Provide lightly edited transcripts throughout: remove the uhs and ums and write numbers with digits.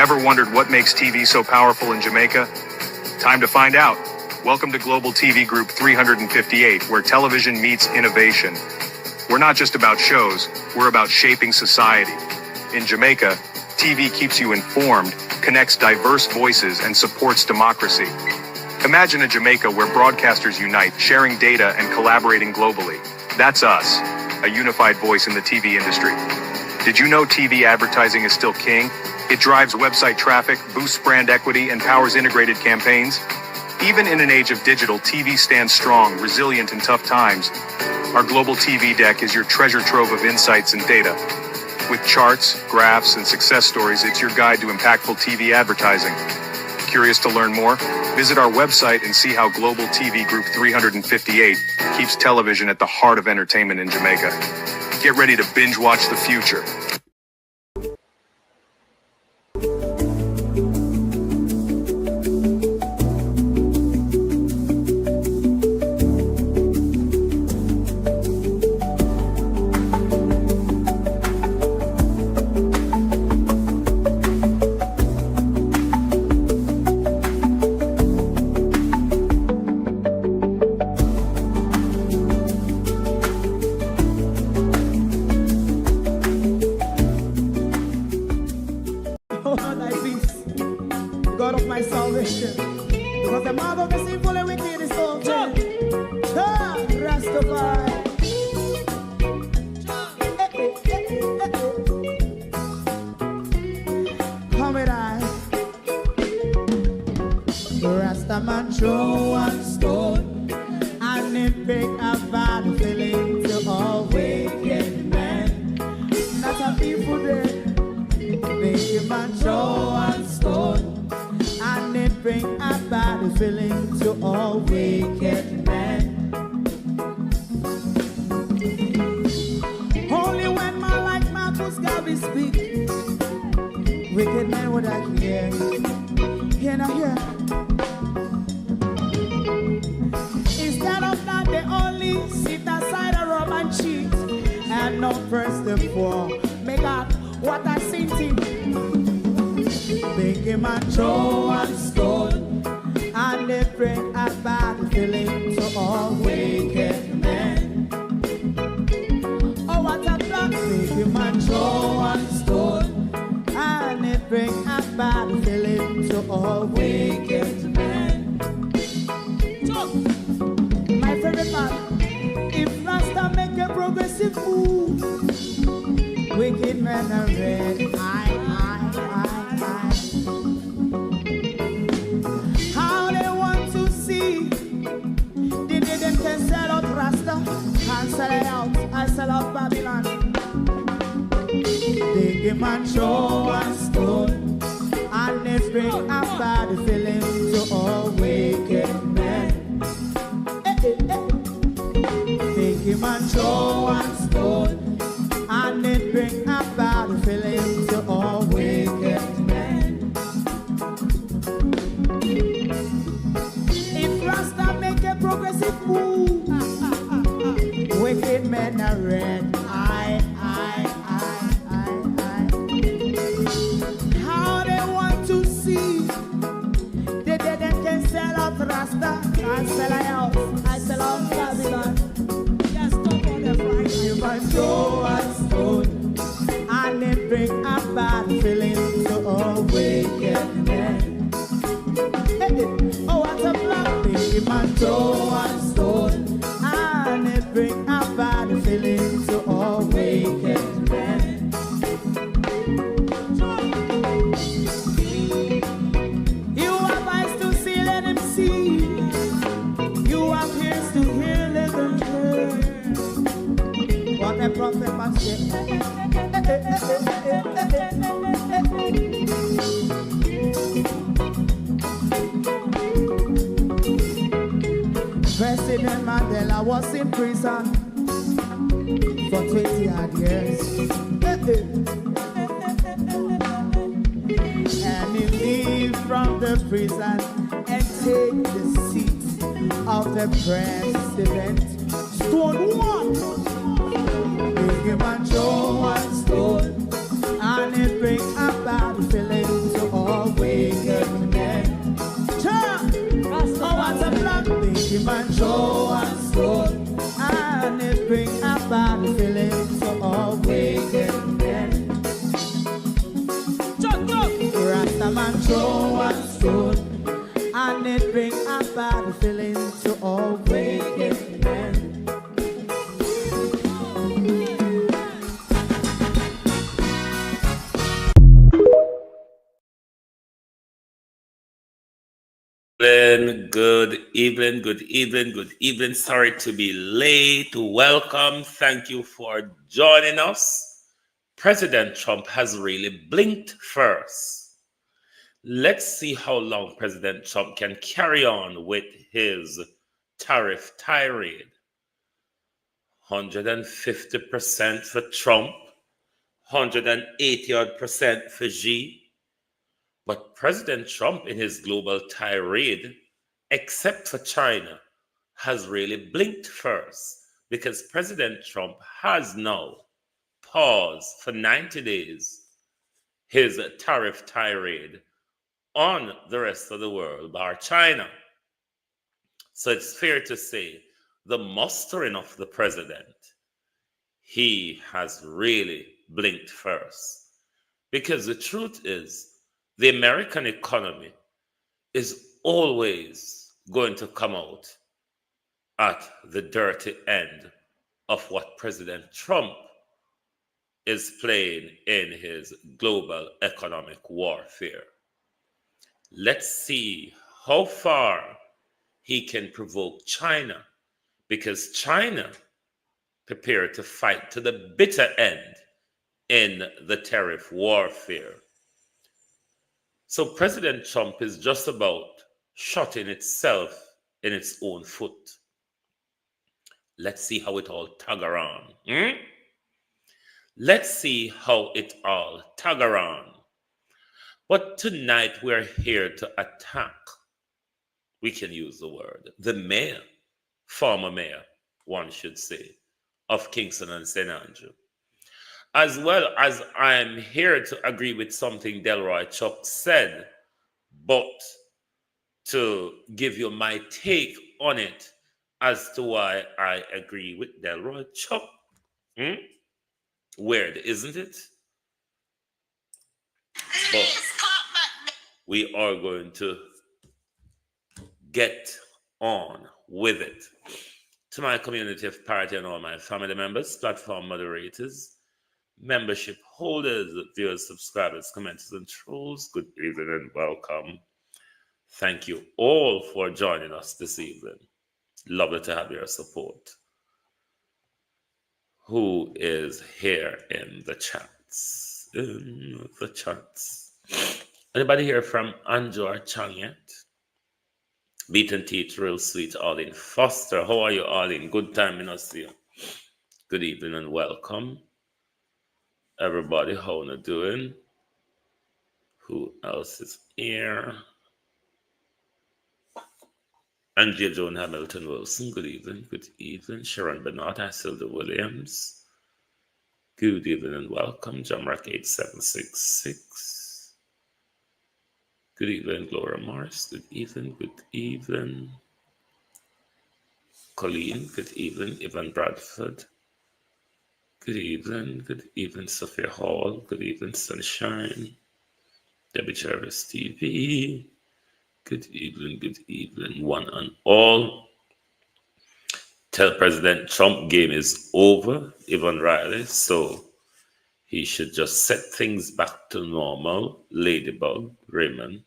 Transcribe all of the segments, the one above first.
Ever wondered what makes TV so powerful in Jamaica? Time to find out. Welcome to Global TV Group 358, where television meets innovation. We're not just about shows, we're about shaping society. In Jamaica, TV keeps you informed, connects diverse voices, and supports democracy. Imagine a Jamaica where broadcasters unite, sharing data and collaborating globally. That's us, a unified voice in the TV industry. Did you know TV advertising is still king? It drives website traffic, boosts brand equity, and powers integrated campaigns. Even in an age of digital, TV stands strong, resilient in tough times. Our Global TV Deck is your treasure trove of insights and data. With charts, graphs, and success stories, it's your guide to impactful TV advertising. Curious to learn more? Visit our website and see how Global TV Group 358 keeps television at the heart of entertainment in Jamaica. Get ready to binge watch the future. God of my salvation, because the mouth of the sinful and wicked is open. Rastafari. Come with I. Rastaman throw one stone, and it bring a bad feeling to all wicked men. That's a people day. Make a man throw one stone, and it bring a bad feeling to all wicked men. Only when man like Marcus Garvey speak, wicked men would I hear. Hear not hear. Instead of that, they only sit aside and rub and cheat, and not press the poor. Make up what I seen to you. Make him a throw one stone, and they bring a bad feeling to all wicked men. Oh, what a plan! Make him a throw one stone, and they bring a bad feeling to all wicked men. So, my favorite part, if Rasta make a progressive move, wicked men are red. How they want to see the day them can sell out Rasta and sell it out. I sell out Babylon. They give man throw one stone, and they bring a bad feeling to all wicked men. They give man throw one stone, and it bring a bad feeling to all wicked men. If Rasta make a progressive move, wicked men are red. How they want to see the dead can sell out Rasta and sell out. I sell out Babylon. Just stop on the right. You must throw a stone, and it bring a bad feeling to all wicked men. Oh, what a black baby man, throw a stone, and it bring a bad feeling to all wicked men. You have eyes to see, let him see. You have ears to hear, let them hear. What a prophet must say. President Mandela was in prison for 20 odd years. And he leave from the prison and take the seat of the president. Stone one. Big man throw one stone, and it bring a bad feeling to all. man throw one stone, and it bring a bad feeling to all wicked men. Good evening, good evening, good evening. Sorry to be late. Welcome. Thank you for joining us. President Trump has really blinked first. Let's see how long President Trump can carry on with his tariff tirade. 150% for Trump, 180% for Xi. But President Trump, in his global tirade, except for China, has really blinked first because President Trump has now paused for 90 days his tariff tirade on the rest of the world, bar China. So it's fair to say the mustering of the president, he has really blinked first. Because the truth is, the American economy is always going to come out at the dirty end of what President Trump is playing in his global economic warfare. Let's see how far he can provoke China, because China prepared to fight to the bitter end in the tariff warfare. So President Trump is just about shooting itself in its own foot. Let's see how it all tug around. Let's see how it all tug around. But tonight we're here to attack, we can use the word, the mayor, former mayor, one should say, of Kingston and St. Andrew. As well as I'm here to agree with something Delroy Chuck said, but to give you my take on it as to why I agree with Delroy Chuck. Weird, isn't it? But we are going to get on with it. To my community of party and all my family members, platform moderators, membership holders, viewers, subscribers, commenters, and trolls, good evening and welcome. Thank you all for joining us this evening. Lovely to have your support. Who is here in the chats? Anybody here from Anjor Chang yet? Beaten Teeth, real sweet, Arlene Foster. How are you, Arlene? Good time in us here. Good evening and welcome. Everybody, how are you doing? Who else is here? Andrea Joan Hamilton Wilson, good evening. Good evening. Sharon Bernard, Asilda Williams. Good evening and welcome. Jamrock 8766. Good evening, Laura Morris. Good evening. Good evening. Colleen, good evening. Evan Bradford. Good evening. Good evening, Sophia Hall. Good evening, Sunshine. Debbie Jarvis TV. Good evening, one and all. Tell President Trump game is over, Evan Riley, so he should just set things back to normal. Ladybug, Raymond,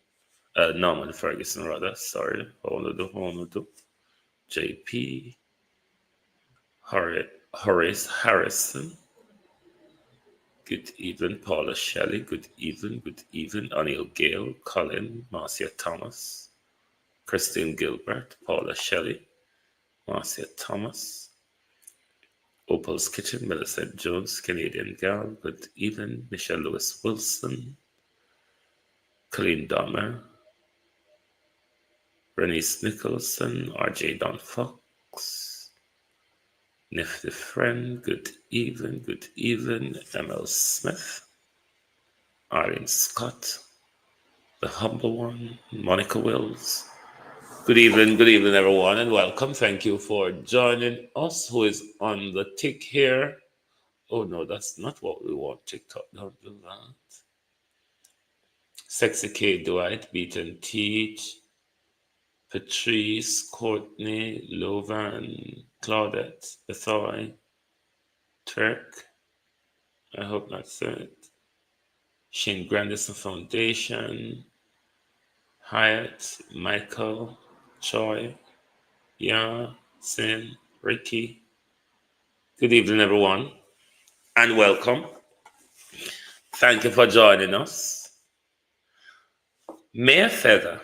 Norman Ferguson rather, sorry, hold on. JP, Horace Harrison. Good evening, Paula Shelley. Good evening. O'Neill Gale, Colin, Marcia Thomas, Christine Gilbert, Paula Shelley, Marcia Thomas, Opal's Kitchen, Melissa Jones, Canadian Gal. Good evening, Michelle Lewis Wilson, Colleen Dahmer, Renice Nicholson, RJ Don Fox, Nifty Friend, good evening, ML Smith, Arlene Scott, the humble one, Monica Wills. Good evening, everyone, and welcome. Thank you for joining us. Who is on the tick here? Oh no, that's not what we want. TikTok, don't do that. Sexy K Dwight, Beaton Teach, Patrice, Courtney, Lovan, Claudette, Bethoy, Turk, I hope that's it. Shane Grandison Foundation, Hyatt, Michael, Choi, Sin, Ricky. Good evening, everyone, and welcome. Thank you for joining us. Mayor Feather.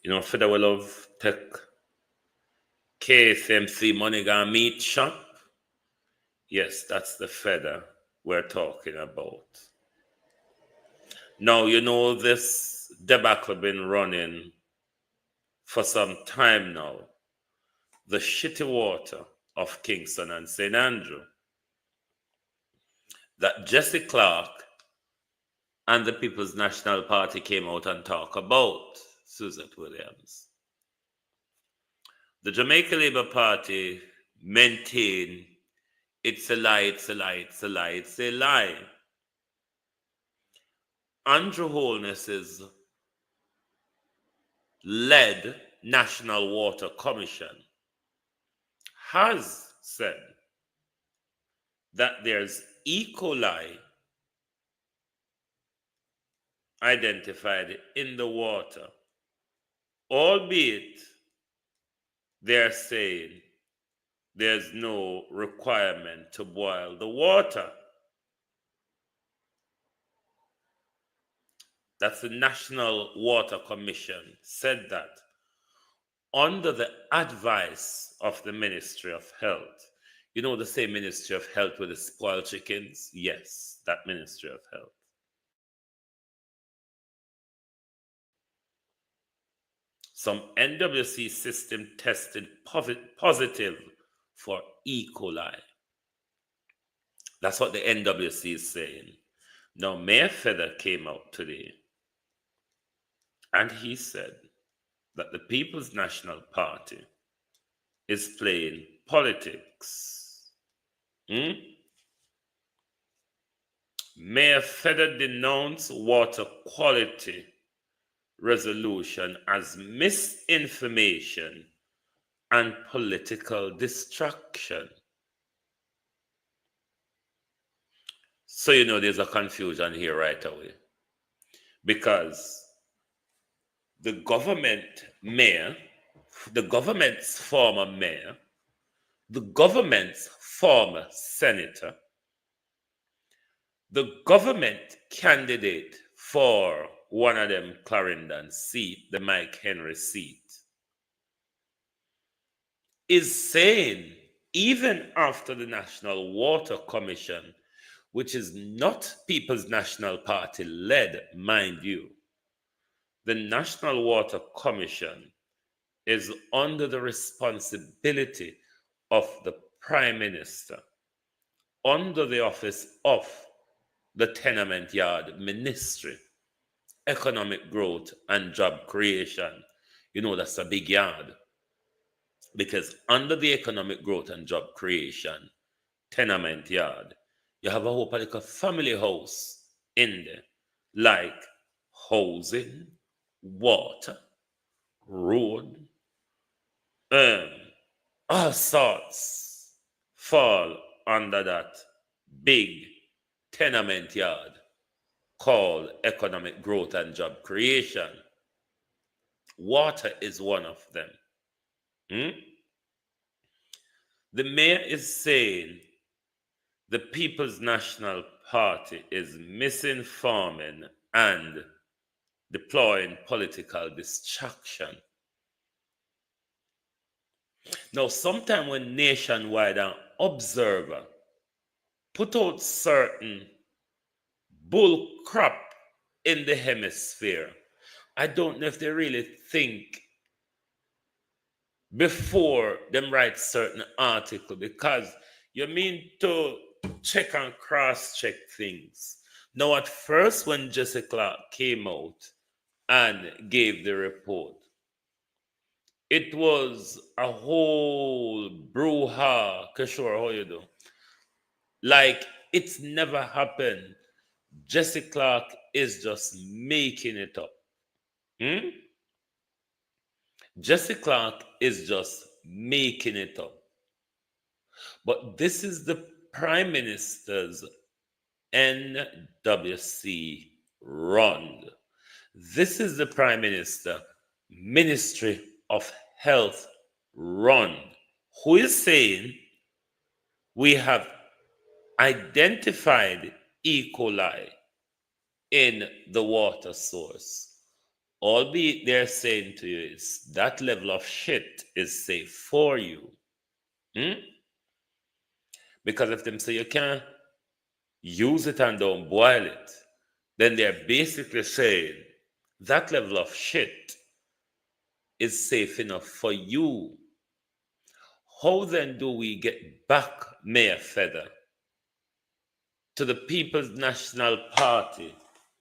You know, Feather will love tech KFMC Money Meat Shop. Yes, that's the Feather we're talking about. Now, you know, this debacle been running for some time now. The shitty water of Kingston and St. Andrew that Jesse Clark and the People's National Party came out and talked about, Suzette Williams. The Jamaica Labour Party maintain it's a lie. Andrew Holness's led National Water Commission has said that there's E. coli identified in the water, albeit they're saying there's no requirement to boil the water. That's the National Water Commission said that under the advice of the Ministry of Health. You know, the same Ministry of Health with the spoiled chickens? Yes, that Ministry of Health. Some NWC system tested positive for E. coli. That's what the NWC is saying. Now, Mayor Feather came out today and he said that the People's National Party is playing politics. Mayor Feather denounced water quality resolution as misinformation and political distraction. So, you know, there's a confusion here right away. Because the government's former mayor, the government's former senator, the government candidate for one of them Clarendon seat, the Mike Henry seat, is saying, even after the National Water Commission, which is not People's National Party led, mind you, the National Water Commission is under the responsibility of the Prime Minister, under the office of the Tenement Yard Ministry, Economic Growth and Job Creation. You know, that's a big yard. Because under the Economic Growth and Job Creation, Tenement Yard, you have a whole particular family house in there, like housing, water, road, all sorts fall under that big tenement yard called Economic Growth and Job Creation. Water is one of them. The mayor is saying the People's National Party is misinforming and deploying political distraction. Now, sometime when Nationwide and Observer put out certain bull crap in the hemisphere, I don't know if they really think before them write certain article, because you mean to check and cross-check things. Now, at first, when Jesse Clark came out and gave the report, it was a whole brouhaha. Kishore, how you do? Like, It's never happened. Jesse Clark is just making it up. Hmm? Jesse Clark is just making it up. But this is the Prime Minister's NWC run. This is the Prime Minister, Ministry of Health run, who is saying we have identified E. coli in the water source. Albeit they're saying to you is that level of shit is safe for you. Hmm? Because if them say you can't use it and don't boil it, then they're basically saying that level of shit is safe enough for you. How then do we get back Mayor Feather to the People's National Party,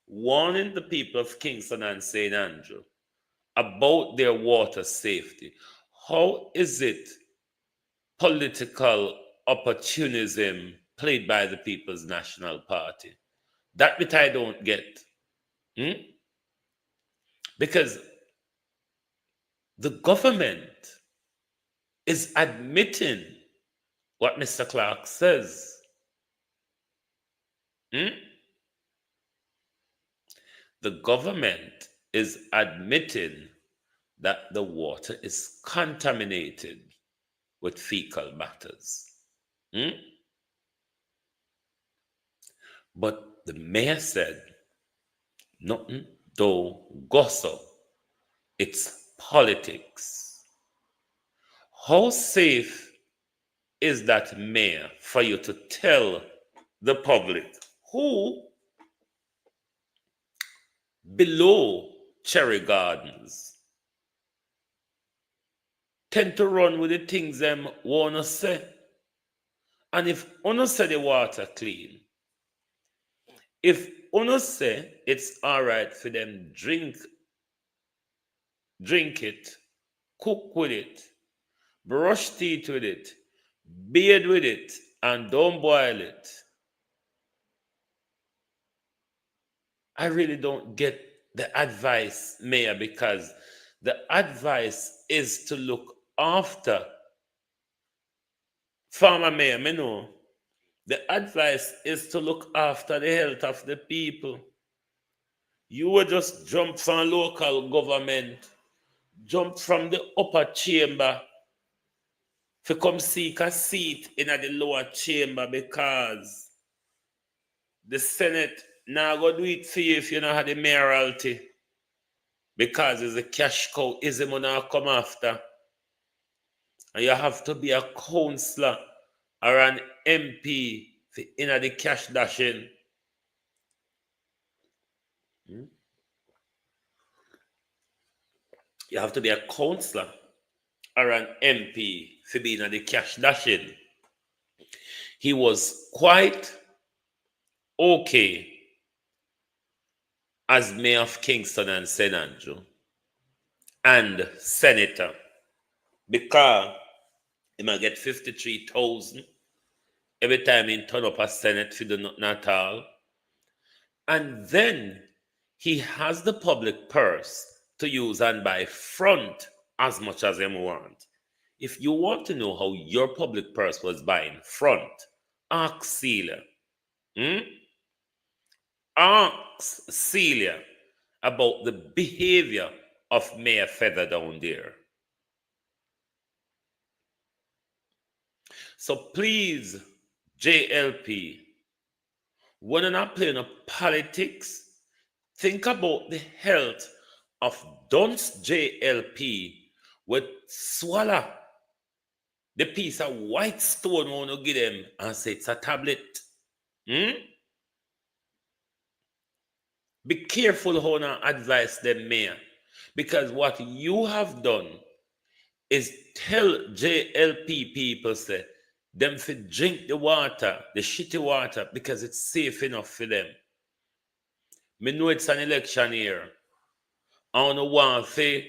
warning the people of Kingston and St. Andrew about their water safety? How is it political opportunism played by the People's National Party? That bit I don't get. Because the government is admitting what Mr. Clark says. The government is admitting that the water is contaminated with fecal matters. But the mayor said, nothing don't go so. It's politics. How safe is that, mayor, for you to tell the public who below Cherry Gardens tend to run with the things them wanna say? And if uno say the water clean, if uno say it's all right for them drink it, cook with it, brush teeth with it, bathe with it, and don't boil it, I really don't get the advice, Mayor, because the advice is to look after Farmer Mayor, me know. The advice is to look after the health of the people. You will just jump from local government, jump from the upper chamber to come seek a seat in the lower chamber because the Senate now go do it for you if you don't have the mayoralty. Because it's a cash cow, ism will come after. And you have to be a councillor or an MP for in the cash dashing. You have to be a councillor or an MP for being in the cash dashing. He was quite okay as Mayor of Kingston and St. Andrew and Senator because he might get 53,000 every time he turn up a Senate for the nothing at all. And then he has the public purse to use and buy front as much as him want. If you want to know how your public purse was buying front, ask Celia. Ask Celia about the behavior of Mayor Feather down there. So please, JLP, when you're not playing politics, think about the health of Dunce JLP with swallow the piece of white stone we want to give them and say it's a tablet. Be careful how you advise them, Mayor, because what you have done is tell JLP people say them to drink the water, the shitty water, because it's safe enough for them. Me know it's an election year. I don't want to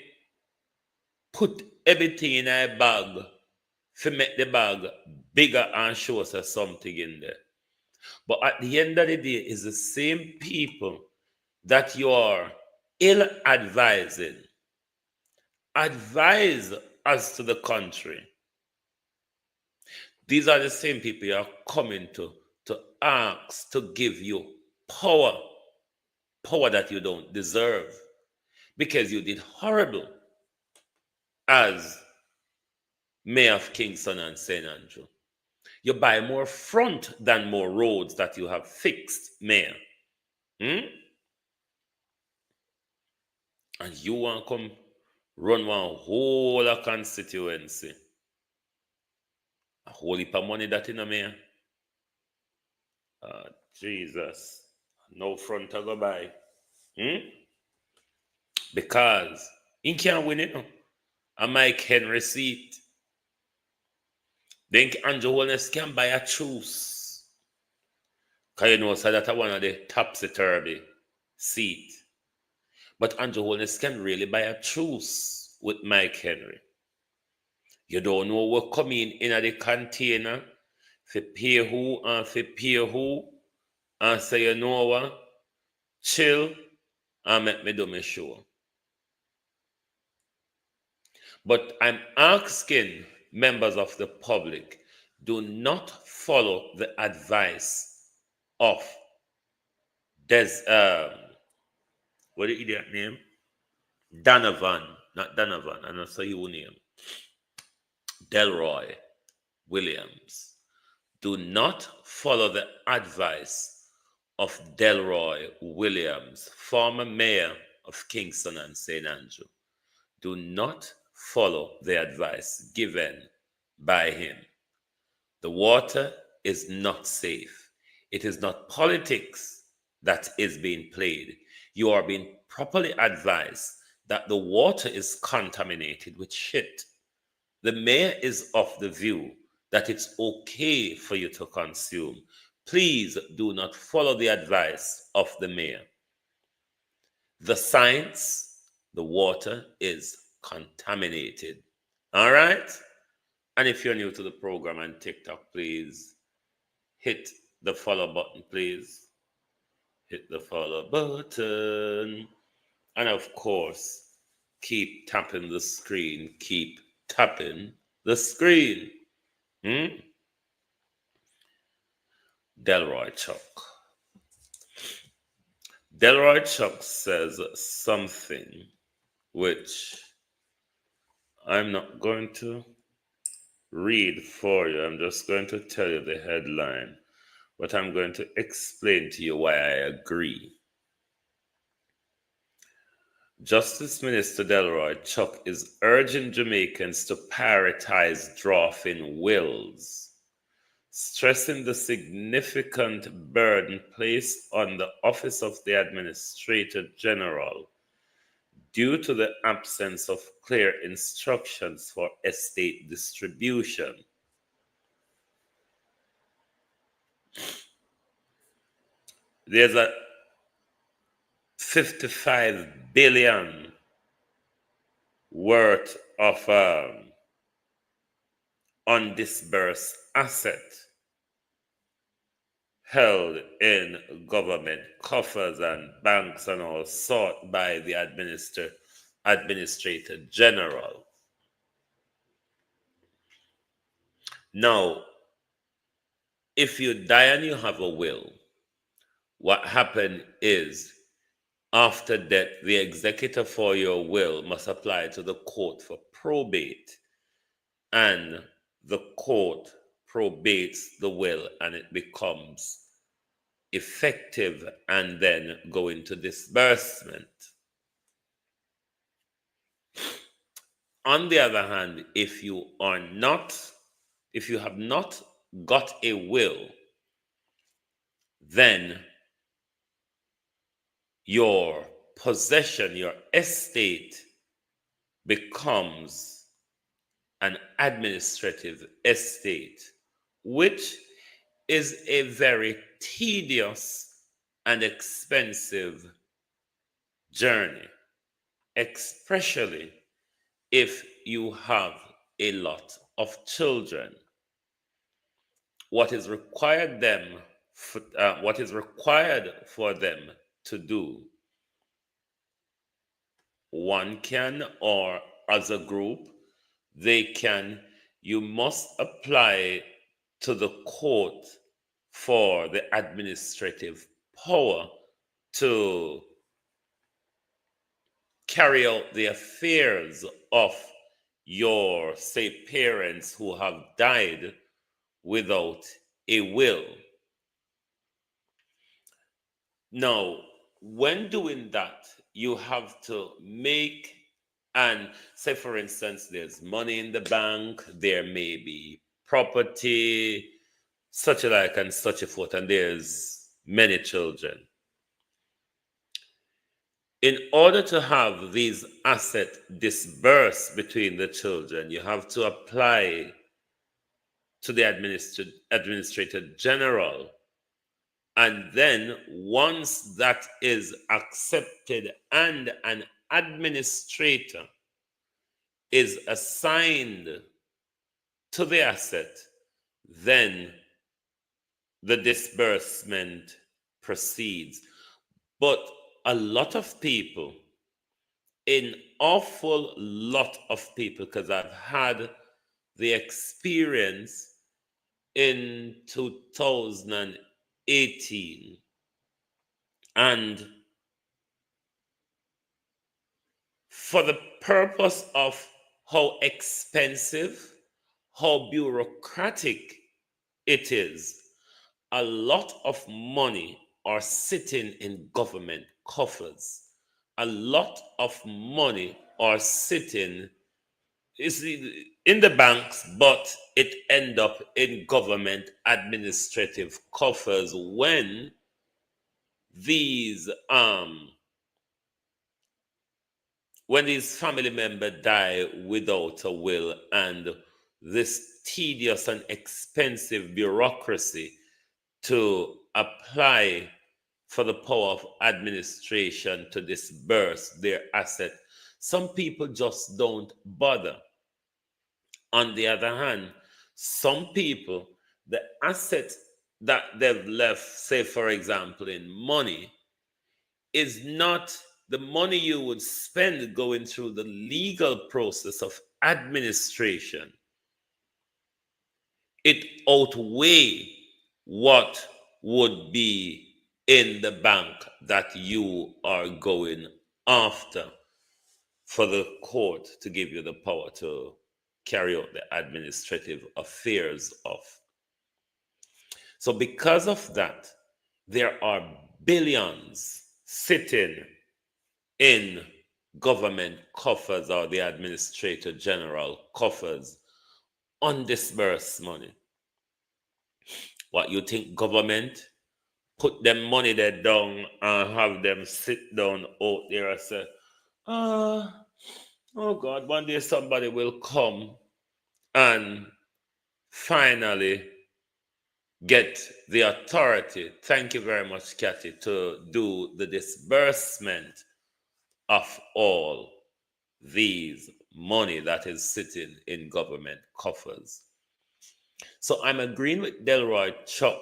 put everything in a bag to make the bag bigger and show us something in there. But at the end of the day, it's the same people that you are ill advising. Advise us to the country. These are the same people you are coming to ask to give you power, power that you don't deserve, because you did horrible as mayor of Kingston and St. Andrew. You buy more front than more roads that you have fixed, mayor. Hmm? And you want to come run one whole a constituency. A whole heap of money that in a mayor. Jesus. No front to go by. Hmm? Because he can't win it. No. A Mike Henry seat. Then Andrew Holness can buy a truce. Because you know, so that's one of the topsy-turvy seat. But Andrew Holness can really buy a truce with Mike Henry. You don't know what coming in the container for pay who and for pay who. And say, you know what? Chill and make me do my show. But I'm asking members of the public, do not follow the advice of what the idiot name? Donovan, not Donovan, I don't say your name. Delroy Williams. Do not follow the advice of Delroy Williams, former mayor of Kingston and St. Andrew. Do not follow the advice given by him. The water is not safe. It is not politics that is being played. You are being properly advised that the water is contaminated with shit. The mayor is of the view that it's okay for you to consume. Please do not follow the advice of the mayor. The science, the water is contaminated. All right? And if you're new to the program on TikTok, please hit the follow button, please. Hit the follow button. And of course, keep tapping the screen. Keep tapping the screen. Delroy Chuck. Delroy Chuck says something which I'm not going to read for you. I'm just going to tell you the headline, but I'm going to explain to you why I agree. Justice Minister Delroy Chuck is urging Jamaicans to prioritize drafting wills, stressing the significant burden placed on the Office of the Administrator General due to the absence of clear instructions for estate distribution. There's a 55 billion worth of undisbursed asset held in government coffers and banks and all sought by the Administrator General. Now, if you die and you have a will, what happened is, after death, the executor for your will must apply to the court for probate, and the court probates the will and it becomes effective and then go into disbursement. On the other hand, if you have not got a will, then your possession, your estate becomes an administrative estate, which is a very tedious and expensive journey, especially if you have a lot of children. What is required then what is required for them to do, one can, or as a group, they can, you must apply to the court for the administrative power to carry out the affairs of your, say, parents who have died without a will. Now, when doing that, you have to make, and say, for instance, there's money in the bank, there may be property, such a like and such a forth, and there's many children. In order to have these assets dispersed between the children, you have to apply to the administrator general. And then once that is accepted and an administrator is assigned to the asset, then the disbursement proceeds. But a lot of people, an awful lot of people, because I've had the experience in 2018, and for the purpose of how expensive, how bureaucratic it is, a lot of money are sitting in government coffers. A lot of money are sitting in the banks, but it end up in government administrative coffers when these family members die without a will, and this tedious and expensive bureaucracy to apply for the power of administration to disburse their asset, some people just don't bother. On the other hand, some people, the asset that they've left, say for example in money, is not the money you would spend going through the legal process of administration. It outweighs what would be in the bank that you are going after for the court to give you the power to carry out the administrative affairs of. So because of that, there are billions sitting in government coffers or the administrator general coffers, undisbursed money. What you think government put them money there down and have them sit down out there and say, oh God, one day somebody will come and finally get the authority, thank you very much, Kathy, to do the disbursement of all these money that is sitting in government coffers. So I'm agreeing with Delroy Chuck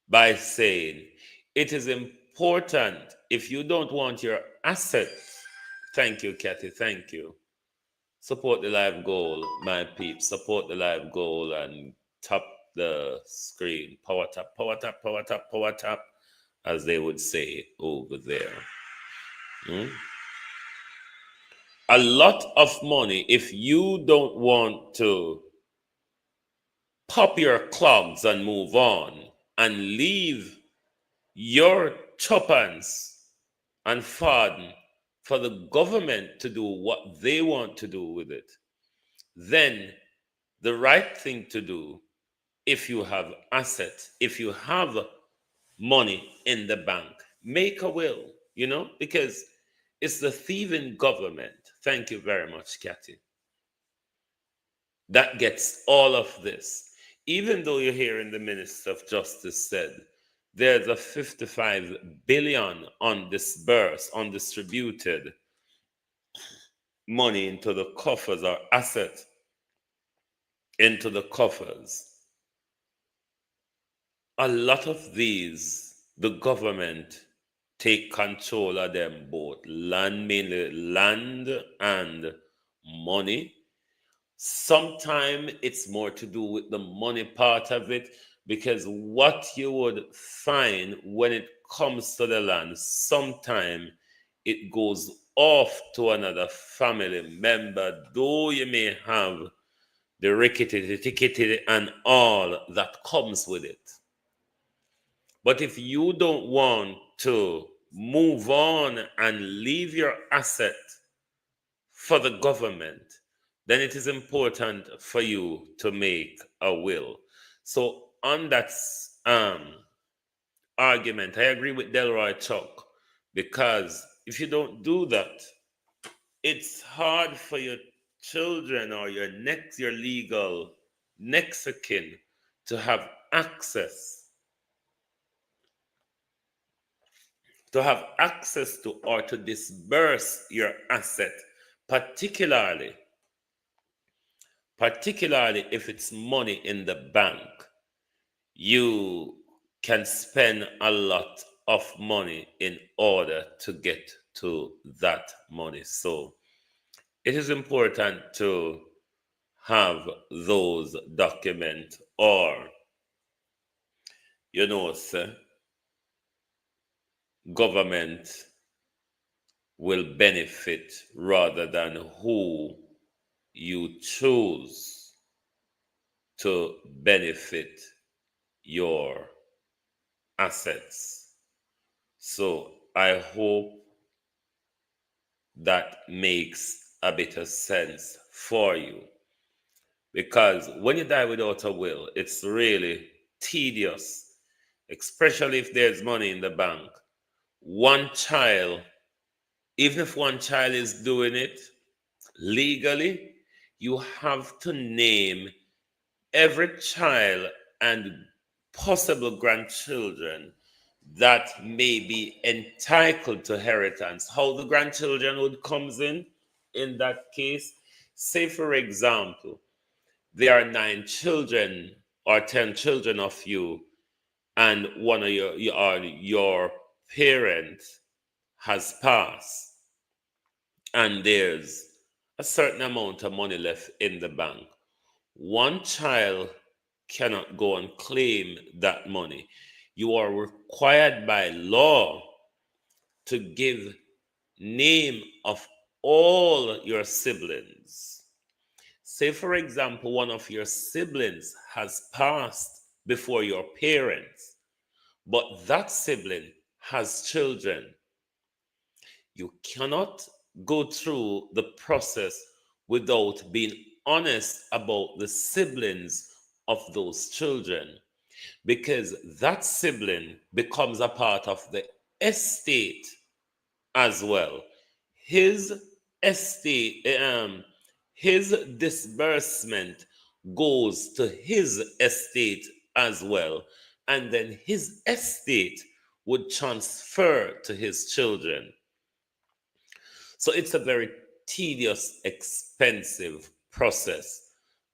by saying it is important, if you don't want your assets, thank you, Kathy, thank you. Support the live goal, my peeps. Support the live goal and tap the screen. Power tap, power tap, power tap, power tap, as they would say over there. A lot of money, if you don't want to pop your clogs and move on and leave your tuppence and farden for the government to do what they want to do with it, then the right thing to do, if you have assets, if you have money in the bank, make a will, because it's the thieving government. Thank you very much, Kathy. That gets all of this. Even though you're hearing the Minister of Justice said there's a 55 billion undisbursed, undistributed money into the coffers, or asset into the coffers. a lot of these, the government take control of them both land, mainly land and money. Sometimes it's more to do with the money part of it, because what you would find when it comes to the land, sometimes it goes off to another family member, though you may have the rickety, the tickety, and all that comes with it. But if you don't want to move on and leave your asset for the government, then it is important for you to make a will. So on that um, argument, I agree with Delroy Chuck, because if you don't do that, it's hard for your children or your legal next of kin to have access to or to disburse your asset, particularly if it's money in the bank. You can spend a lot of money in order to get to that money. So it is important to have those documents, or sir, government will benefit rather than who you choose to benefit your assets. So I hope that makes a bit of sense for you. Because when you die without a will, it's really tedious, especially if there's money in the bank. One child, even if one child is doing it legally, you have to name every child and possible grandchildren that may be entitled to inheritance. How the grandchildren would comes in that case, say for example, there are 9 children or 10 children of you, and one of your parents has passed, and there's a certain amount of money left in the bank. One child cannot go and claim that money. You are required by law to give name of all your siblings. Say, for example, one of your siblings has passed before your parents, but that sibling has children. You cannot go through the process without being honest about the siblings of those children, because that sibling becomes a part of the estate as well. His estate, his disbursement goes to his estate as well, and then his estate would transfer to his children. So it's a very tedious, expensive process.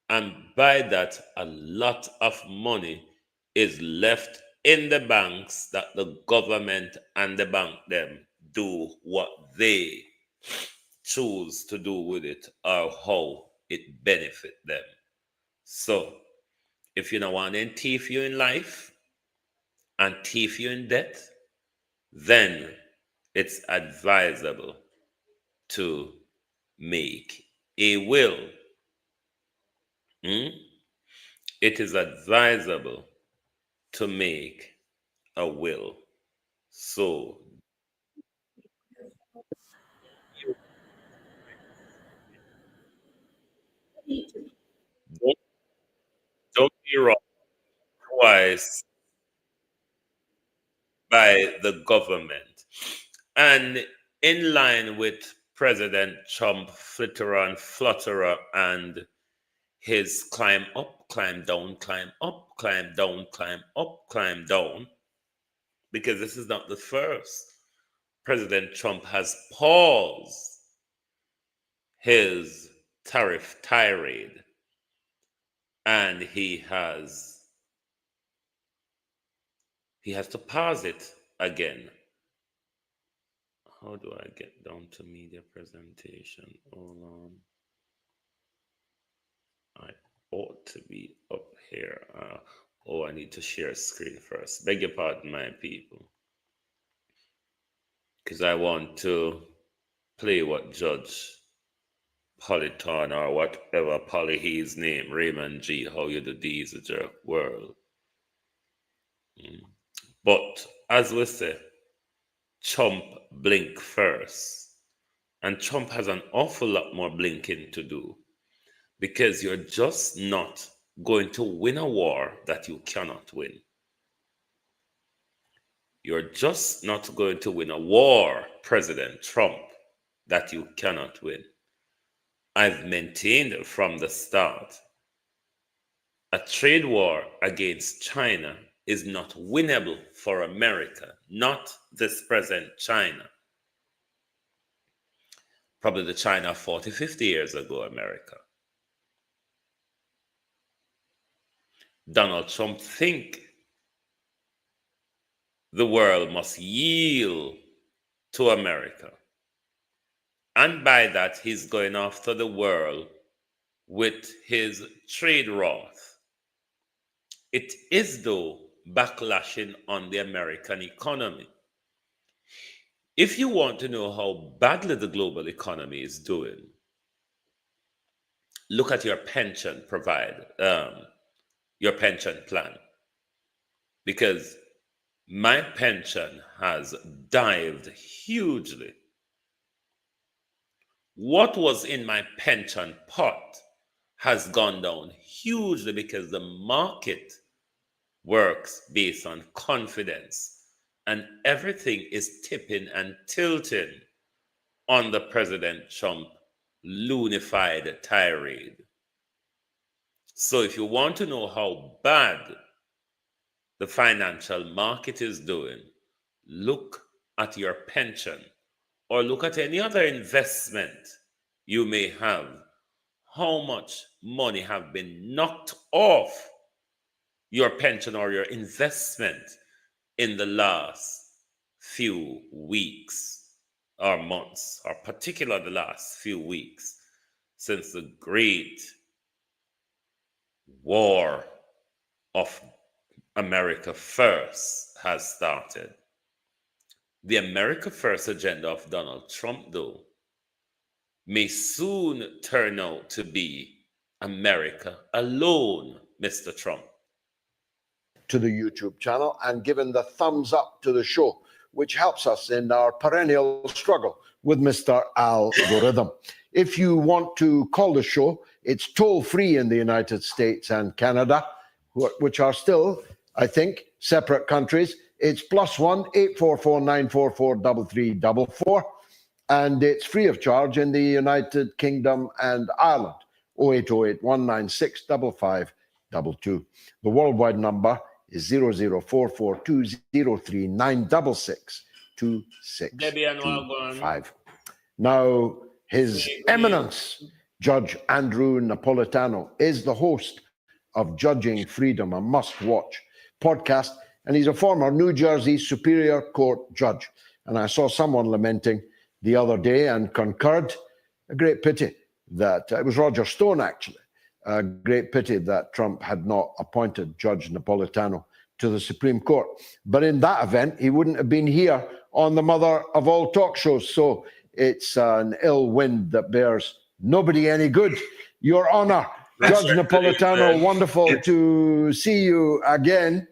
And by that, a lot of money is left in the banks that the government and the bank them do what they choose to do with it, or how it benefit them. So if you don't want to thief you in life and thief you in death, then it's advisable to make a will. Hmm? It is advisable to make a will. So don't, don't be wrong twice by the government. And in line with President Trump, flitterer and flutterer, and his climb up, climb down, climb up, climb down, climb up, climb down, because this is not the first. President Trump has paused his tariff tirade, and he has he has to pause it again. How do I get down to media presentation? Hold on. I ought to be up here. I need to share screen first. Beg your pardon, my people. Because I want to play what Judge Polyton or whatever Polly his name, Raymond G, how you do these with your world. But as we say, Trump blink first. And Trump has an awful lot more blinking to do, because you're just not going to win a war that you cannot win. You're just not going to win a war, President Trump, that you cannot win. I've maintained from the start, a trade war against China is not winnable for America, not this present China. Probably the China 40, 50 years ago, America. Donald Trump think the world must yield to America. And by that, he's going after the world with his trade wrath. It is, though, backlashing on the American economy. If you want to know how badly the global economy is doing, look at your pension your pension plan. Because my pension has dived hugely. What was in my pension pot has gone down hugely because the market works based on confidence, and everything is tipping and tilting on the President Trump loonified tirade. So if you want to know how bad the financial market is doing, look at your pension or look at any other investment you may have. How much money have been knocked off your pension or your investment in the last few weeks or months, or particularly the last few weeks, since the great war of America First has started. The America First agenda of Donald Trump, though, may soon turn out to be America alone, Mr. Trump. To the YouTube channel and given the thumbs up to the show, which helps us in our perennial struggle with Mr. Algorithm. If you want to call the show, it's toll-free in the United States and Canada, which are still, I think, separate countries. It's +1 844 944 3344, and it's free of charge in the United Kingdom and Ireland. 0808 196 5522. The worldwide number is 0044 966 2625. Now, His Eminence, Judge Andrew Napolitano, is the host of Judging Freedom, a must-watch podcast, and he's a former New Jersey Superior Court judge. And I saw someone lamenting the other day and concurred. A great pity that it was Roger Stone, actually. A great pity that Trump had not appointed Judge Napolitano to the Supreme Court. But in that event, he wouldn't have been here on the mother of all talk shows. So it's an ill wind that bears nobody any good. Your Honor, Judge Napolitano, wonderful to see you again.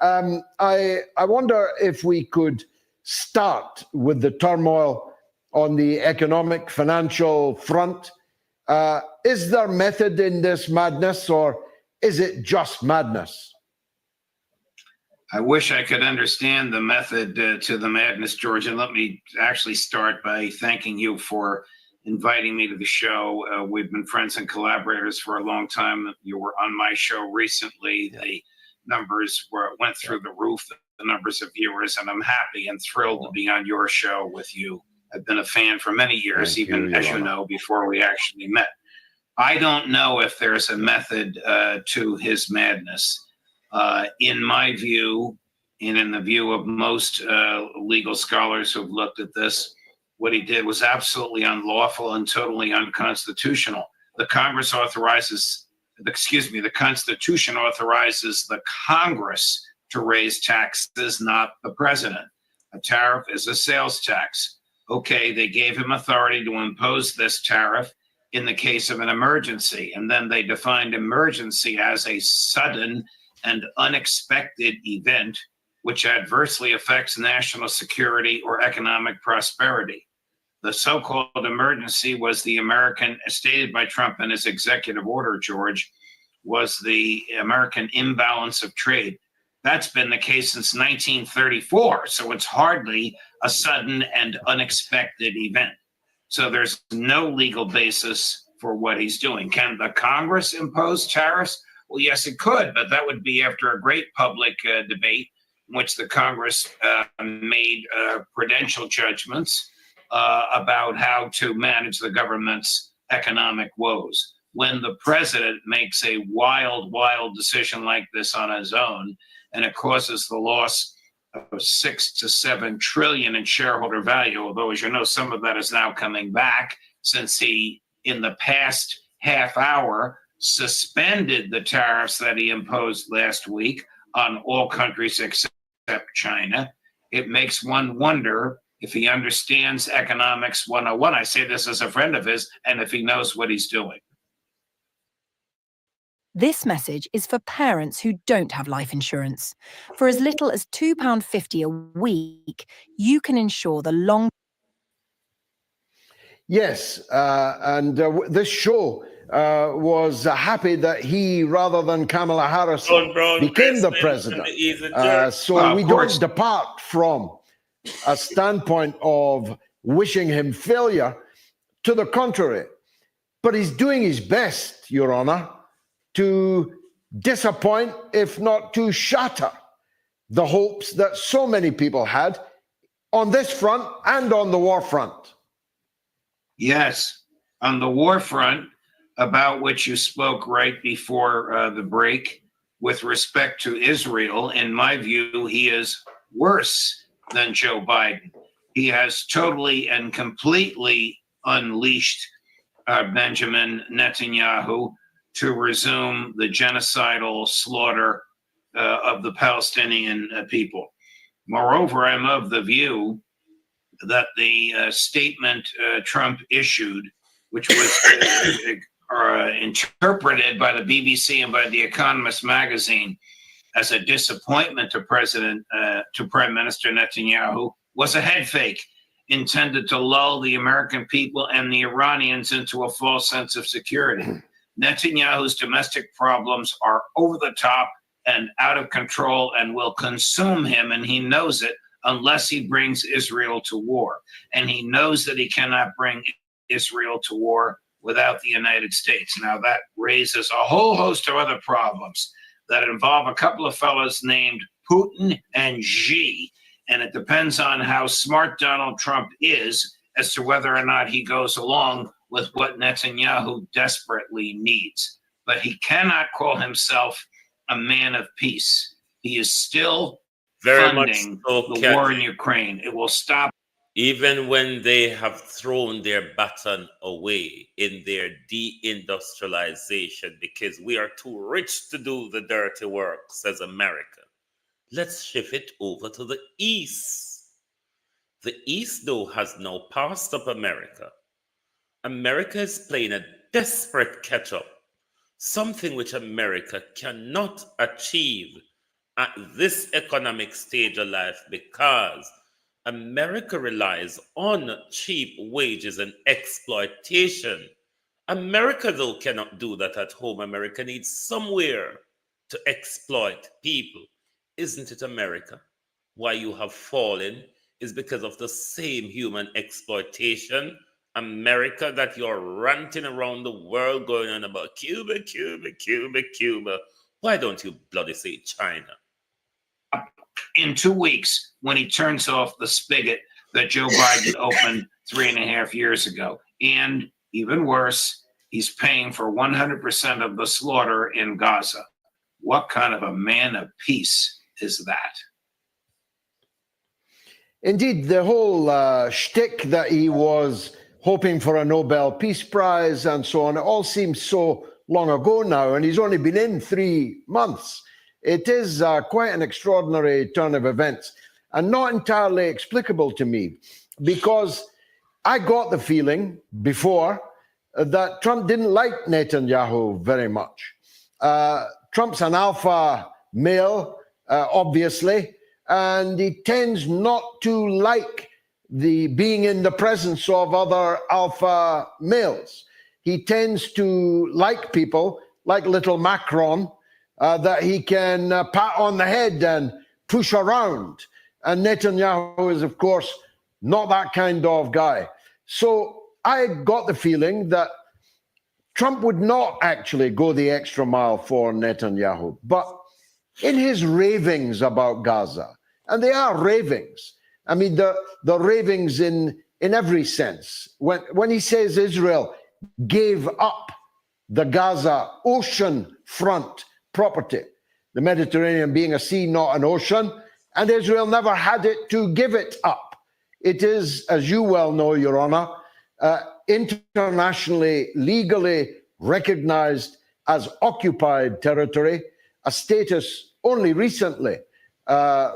I wonder if we could start with the turmoil on the economic, financial front. Is there method in this madness, or is it just madness? I wish I could understand the method to the madness, George. And let me actually start by thanking you for inviting me to the show. We've been friends and collaborators for a long time. You were on my show recently. Yeah. The numbers went through the roof, the numbers of viewers, and I'm happy and thrilled to be on your show with you. I've been a fan for many years, as you know, before we actually met. I don't know if there's a method to his madness. In my view, and in the view of most legal scholars who've looked at this, what he did was absolutely unlawful and totally unconstitutional. The Constitution authorizes the Congress to raise taxes, not the president. A tariff is a sales tax. Okay, they gave him authority to impose this tariff in the case of an emergency, and then they defined emergency as a sudden and unexpected event which adversely affects national security or economic prosperity. The so-called emergency was the American, stated by Trump in his executive order, George, was the American imbalance of trade. That's been the case since 1934, so it's hardly a sudden and unexpected event. So there's no legal basis for what he's doing. Can the Congress impose tariffs? Well, yes, it could, but that would be after a great public debate in which the Congress made prudential judgments about how to manage the government's economic woes. When the president makes a wild, wild decision like this on his own, and it causes the loss of 6 to 7 trillion in shareholder value, although, as you know, some of that is now coming back since he, in the past half hour, suspended the tariffs that he imposed last week on all countries except China. It makes one wonder if he understands economics 101. I say this as a friend of his, and if he knows what he's doing. This message is for parents who don't have life insurance. For as little as £2.50 a week, you can insure the long. Yes, and this show was happy that he, rather than Kamala Harris, became the president. So we don't depart from a standpoint of wishing him failure. To the contrary, but he's doing his best, Your Honor, to disappoint, if not to shatter, the hopes that so many people had on this front and on the war front. Yes, on the war front, about which you spoke right before the break, with respect to Israel, in my view, he is worse than Joe Biden. He has totally and completely unleashed Benjamin Netanyahu to resume the genocidal slaughter of the Palestinian people. Moreover, I'm of the view that the statement Trump issued, which was interpreted by the BBC and by The Economist magazine as a disappointment to Prime Minister Netanyahu, was a head fake intended to lull the American people and the Iranians into a false sense of security. Netanyahu's domestic problems are over the top and out of control and will consume him, and he knows it, unless he brings Israel to war. And he knows that he cannot bring Israel to war without the United States. Now, that raises a whole host of other problems that involve a couple of fellows named Putin and Xi, and it depends on how smart Donald Trump is as to whether or not he goes along with what Netanyahu desperately needs. But he cannot call himself a man of peace. He is still funding the war in Ukraine. It will stop. Even when they have thrown their baton away in their deindustrialization because we are too rich to do the dirty work, says America. Let's shift it over to the East. The East, though, has now passed up America. America is playing a desperate catch-up, something which America cannot achieve at this economic stage of life because America relies on cheap wages and exploitation. America, though, cannot do that at home. America needs somewhere to exploit people. Isn't it America? Why you have fallen is because of the same human exploitation. America, that you're ranting around the world going on about Cuba, Cuba, Cuba, Cuba. Why don't you bloody say China? In 2 weeks, when he turns off the spigot that Joe Biden opened 3.5 years ago. And even worse, he's paying for 100% of the slaughter in Gaza. What kind of a man of peace is that? Indeed, the whole shtick that he was hoping for a Nobel Peace Prize and so on, it all seems so long ago now, and he's only been in 3 months. It is quite an extraordinary turn of events and not entirely explicable to me, because I got the feeling before that Trump didn't like Netanyahu very much. Trump's an alpha male, obviously, and he tends not to like the being in the presence of other alpha males. He tends to like people like little Macron that he can pat on the head and push around. And Netanyahu is, of course, not that kind of guy. So I got the feeling that Trump would not actually go the extra mile for Netanyahu. But in his ravings about Gaza, and they are ravings, I mean, the ravings in every sense. When he says Israel gave up the Gaza ocean front property, the Mediterranean being a sea, not an ocean, and Israel never had it to give it up. It is, as you well know, Your Honor, internationally, legally recognized as occupied territory, a status only recently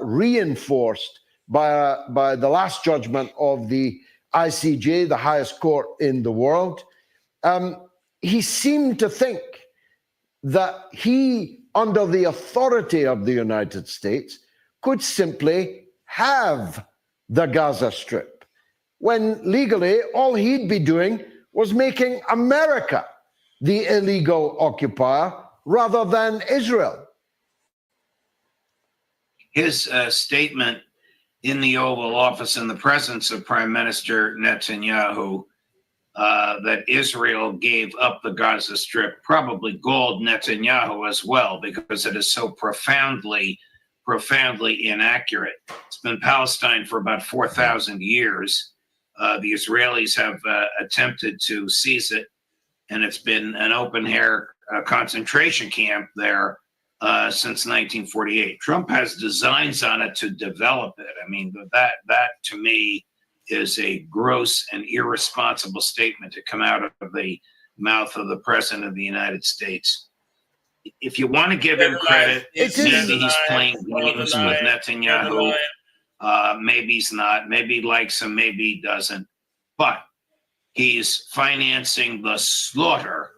reinforced by the last judgment of the ICJ, the highest court in the world. He seemed to think that he, under the authority of the United States, could simply have the Gaza Strip, when legally all he'd be doing was making America the illegal occupier rather than Israel. His statement in the Oval Office in the presence of Prime Minister Netanyahu that Israel gave up the Gaza Strip probably galled Netanyahu as well, because it is so profoundly inaccurate. It's been Palestine for about 4,000 years. The Israelis have attempted to seize it, and it's been an open-air concentration camp there since 1948. Trump has designs on it to develop it. I mean, that to me is a gross and irresponsible statement to come out of the mouth of the President of the United States. If you want to give him credit, maybe he's playing games with Netanyahu. Maybe he's not. Maybe he likes him. Maybe he doesn't. But he's financing the slaughter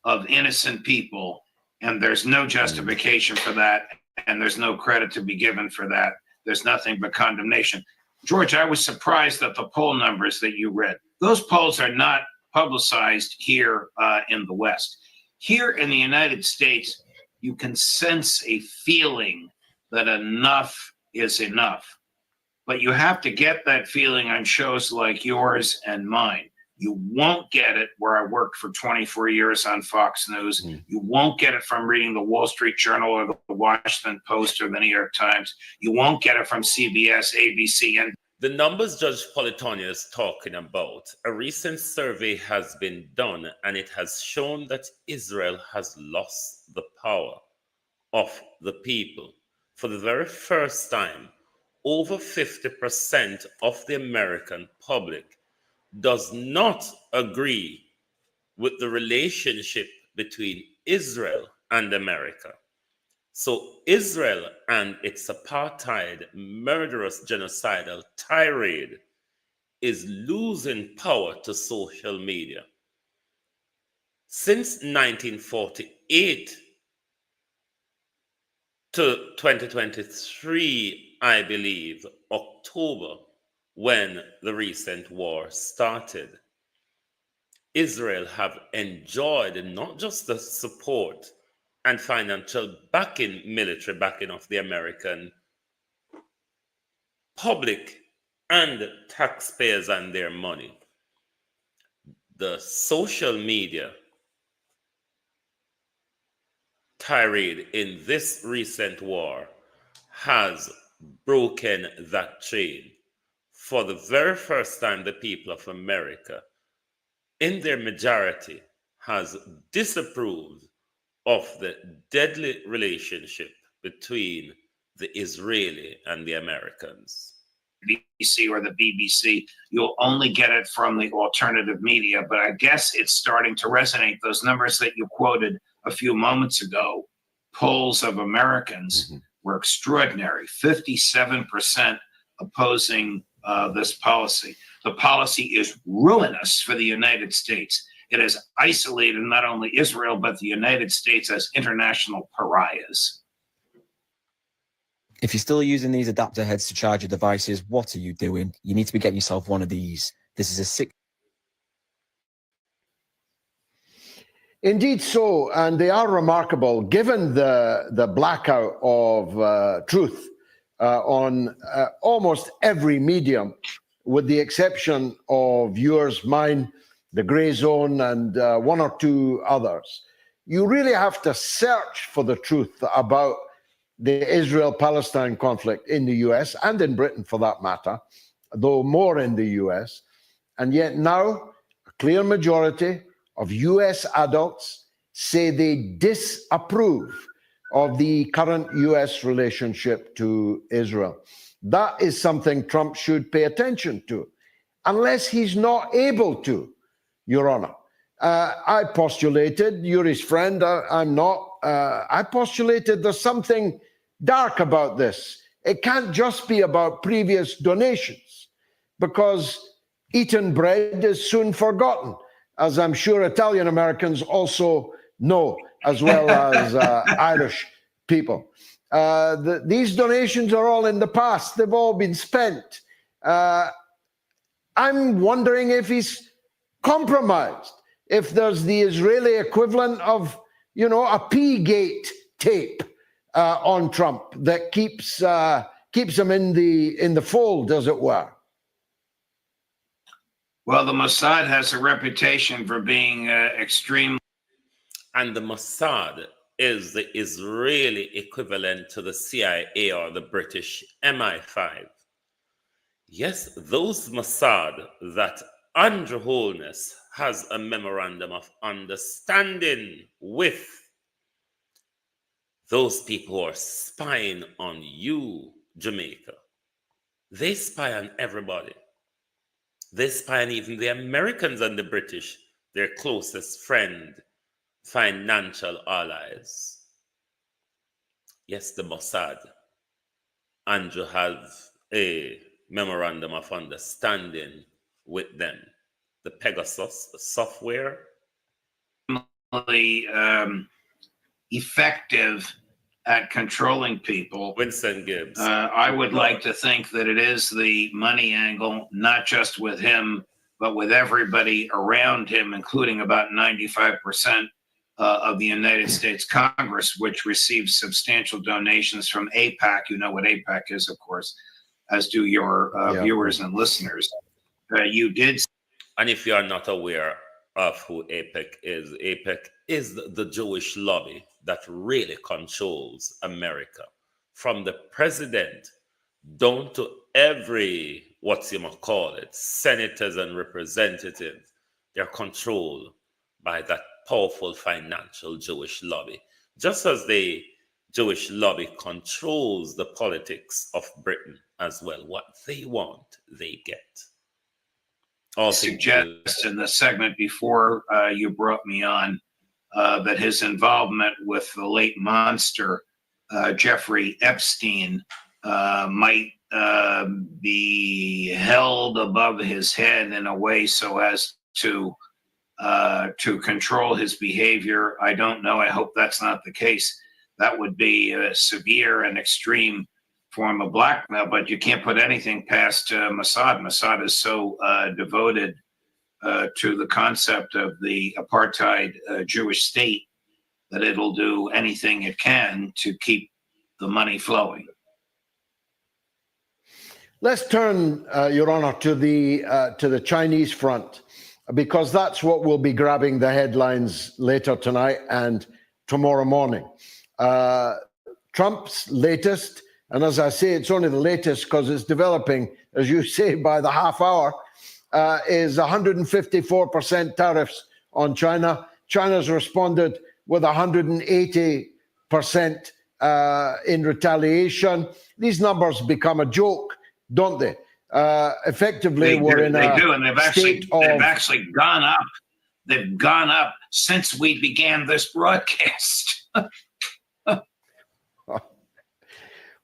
of innocent people, and there's no justification for that, and there's no credit to be given for that. There's nothing but condemnation. George, I was surprised at the poll numbers that you read. Those polls are not publicized here in the West. Here in the United States, you can sense a feeling that enough is enough. But you have to get that feeling on shows like yours and mine. You won't get it where I worked for 24 years on Fox News. You won't get it from reading the Wall Street Journal or the Washington Post or the New York Times. You won't get it from CBS, ABC, and the numbers Judge Politonia is talking about, a recent survey has been done, and it has shown that Israel has lost the power of the people. For the very first time, over 50% of the American public does not agree with the relationship between Israel and America. So Israel and its apartheid, murderous, genocidal tirade is losing power to social media. Since 1948 to 2023, I believe, October, when the recent war started, Israel have enjoyed not just the support and financial backing, military backing of the American public and taxpayers and their money. The social media tirade in this recent war has broken that chain. For the very first time, the people of America, in their majority, has disapproved of the deadly relationship between the Israeli and the Americans. NBC or the BBC. You'll only get it from the alternative media. But I guess it's starting to resonate. Those numbers that you quoted a few moments ago, polls of Americans were extraordinary. 57% opposing this policy. The policy is ruinous for the United States. It has isolated not only Israel, but the United States as international pariahs. If you're still using these adapter heads to charge your devices, what are you doing? You need to be getting yourself one of these. This is a sick. Indeed so, and they are remarkable, given the blackout of truth on almost every medium, with the exception of yours, mine, the Grey Zone, and one or two others. You really have to search for the truth about the Israel-Palestine conflict in the US and in Britain for that matter, though more in the US. And yet now a clear majority of US adults say they disapprove of the current US relationship to Israel. That is something Trump should pay attention to, unless he's not able to, Your Honor. I postulated, you're his friend, I'm not. I postulated there's something dark about this. It can't just be about previous donations, because eaten bread is soon forgotten, as I'm sure Italian Americans also know, as well as Irish people. These donations are all in the past. They've all been spent. I'm wondering if he's compromised, if there's the Israeli equivalent of, you know, a P-gate tape on Trump that keeps him in the fold, as it were. Well, the Mossad has a reputation for being extreme. And the Mossad is the Israeli equivalent to the CIA or the British MI5. Yes, those Mossad that Andrew Holness has a memorandum of understanding with, those people who are spying on you, Jamaica. They spy on everybody. They spy on even the Americans and the British, their closest friend, financial allies. Yes, the Mossad. Andrew has a memorandum of understanding with them. The Pegasus, the software. Effective at controlling people. Winston Gibbs. I would like to think that it is the money angle, not just with him, but with everybody around him, including about 95% of the United States Congress, which receives substantial donations from AIPAC. You know what AIPAC is, of course, as do your viewers and listeners. You did. And if you are not aware of who AIPAC is the Jewish lobby that really controls America. From the president down to every, senators and representatives, they're controlled by that powerful financial Jewish lobby. Just as the Jewish lobby controls the politics of Britain as well. What they want, they get. I suggest in the segment before you brought me on that his involvement with the late monster Jeffrey Epstein might be held above his head in a way so as to control his behavior. I don't know. I hope that's not the case. That would be a severe and extreme form of blackmail, but you can't put anything past Mossad. Mossad is so devoted to the concept of the apartheid Jewish state that it'll do anything it can to keep the money flowing. Let's turn, Your Honor, to the Chinese front, because that's what will be grabbing the headlines later tonight and tomorrow morning. Trump's latest, and as I say, it's only the latest because it's developing, as you say, by the half hour, is 154% tariffs on China. China's responded with 180% in retaliation. These numbers become a joke, don't they? effectively we're in they a do, and they've state actually gone up. They've gone up since we began this broadcast.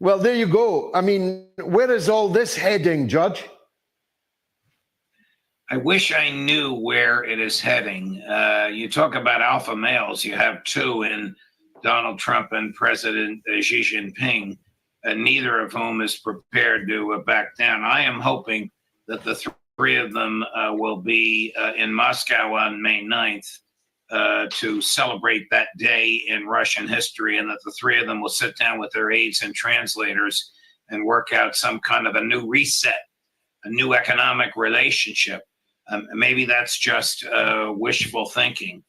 Well, there you go. I mean, where is all this heading, Judge? I wish I knew where it is heading. You talk about alpha males. You have two in Donald Trump and President Xi Jinping, neither of whom is prepared to back down. I am hoping that the three of them will be in Moscow on May 9th to celebrate that day in Russian history, and that the three of them will sit down with their aides and translators and work out some kind of a new reset, a new economic relationship. Maybe that's just wishful thinking,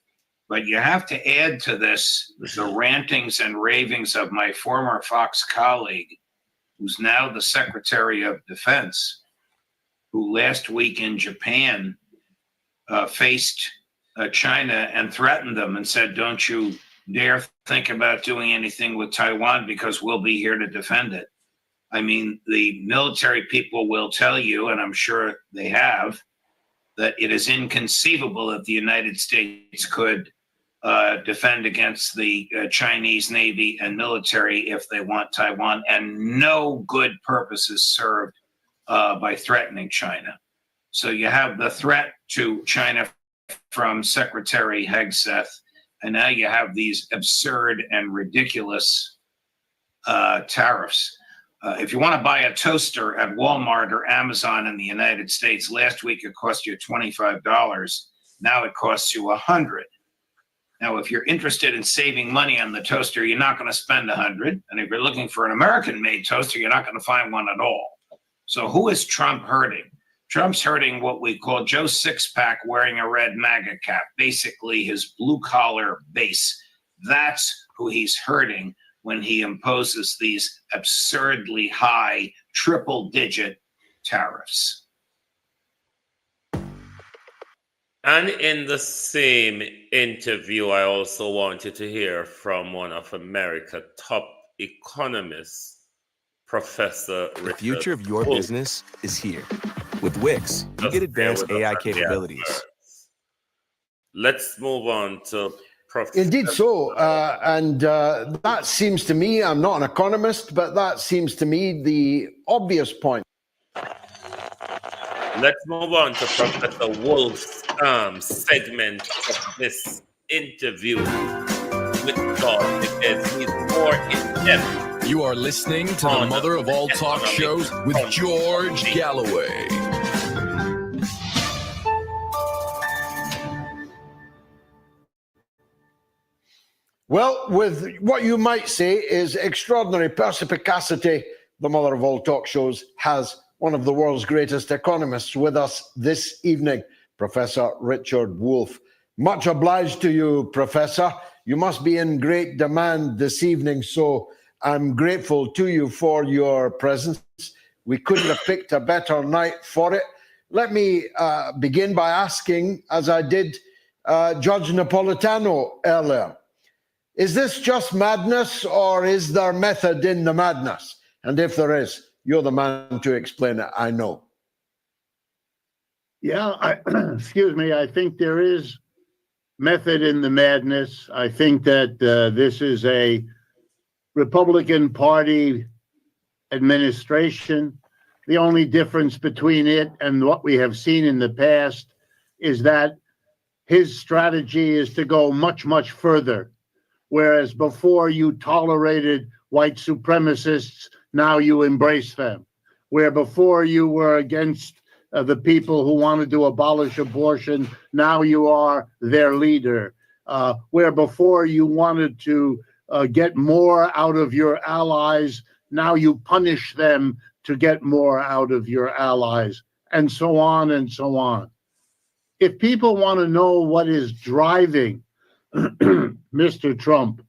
but you have to add to this the rantings and ravings of my former Fox colleague, who's now the Secretary of Defense, who last week in Japan faced China and threatened them and said, don't you dare think about doing anything with Taiwan because we'll be here to defend it. I mean, the military people will tell you, and I'm sure they have, that it is inconceivable that the United States could defend against the Chinese Navy and military if they want Taiwan, and no good purpose is served by threatening China. So you have the threat to China from Secretary Hegseth, and now you have these absurd and ridiculous tariffs. If you want to buy a toaster at Walmart or Amazon in the United States, last week it cost you $25. Now it costs you $100. Now, if you're interested in saving money on the toaster, you're not going to spend $100. And if you're looking for an American-made toaster, you're not going to find one at all. So who is Trump hurting? Trump's hurting what we call Joe Sixpack wearing a red MAGA cap, basically his blue-collar base. That's who he's hurting when he imposes these absurdly high triple-digit tariffs. And in the same interview, I also wanted to hear from one of America's top economists, Professor Richard The future of your Wolff. business is here. With Wix, you get advanced AI capabilities. Let's move on to Professor. Indeed so. And that seems to me, I'm not an economist, but that seems to me the obvious point. Let's move on to Professor Wolff's segment of this interview with God, because he's more in depth. You are listening to the mother of all talk shows with George Galloway. Well, with what you might say is extraordinary perspicacity, the mother of all talk shows has one of the world's greatest economists with us this evening, Professor Richard Wolff. Much obliged to you, Professor. You must be in great demand this evening, so I'm grateful to you for your presence. We couldn't have picked a better night for it. Let me begin by asking, as I did Judge Napolitano earlier, is this just madness, or is there method in the madness? And if there is, you're the man to explain it, I know. Yeah, excuse me, I think there is method in the madness. I think that this is a Republican Party administration. The only difference between it and what we have seen in the past is that his strategy is to go much, much further. Whereas before you tolerated white supremacists, now you embrace them. Where before you were against the people who wanted to abolish abortion, now you are their leader. Where before you wanted to get more out of your allies, now you punish them to get more out of your allies, and so on and so on. If people want to know what is driving Mr. Trump,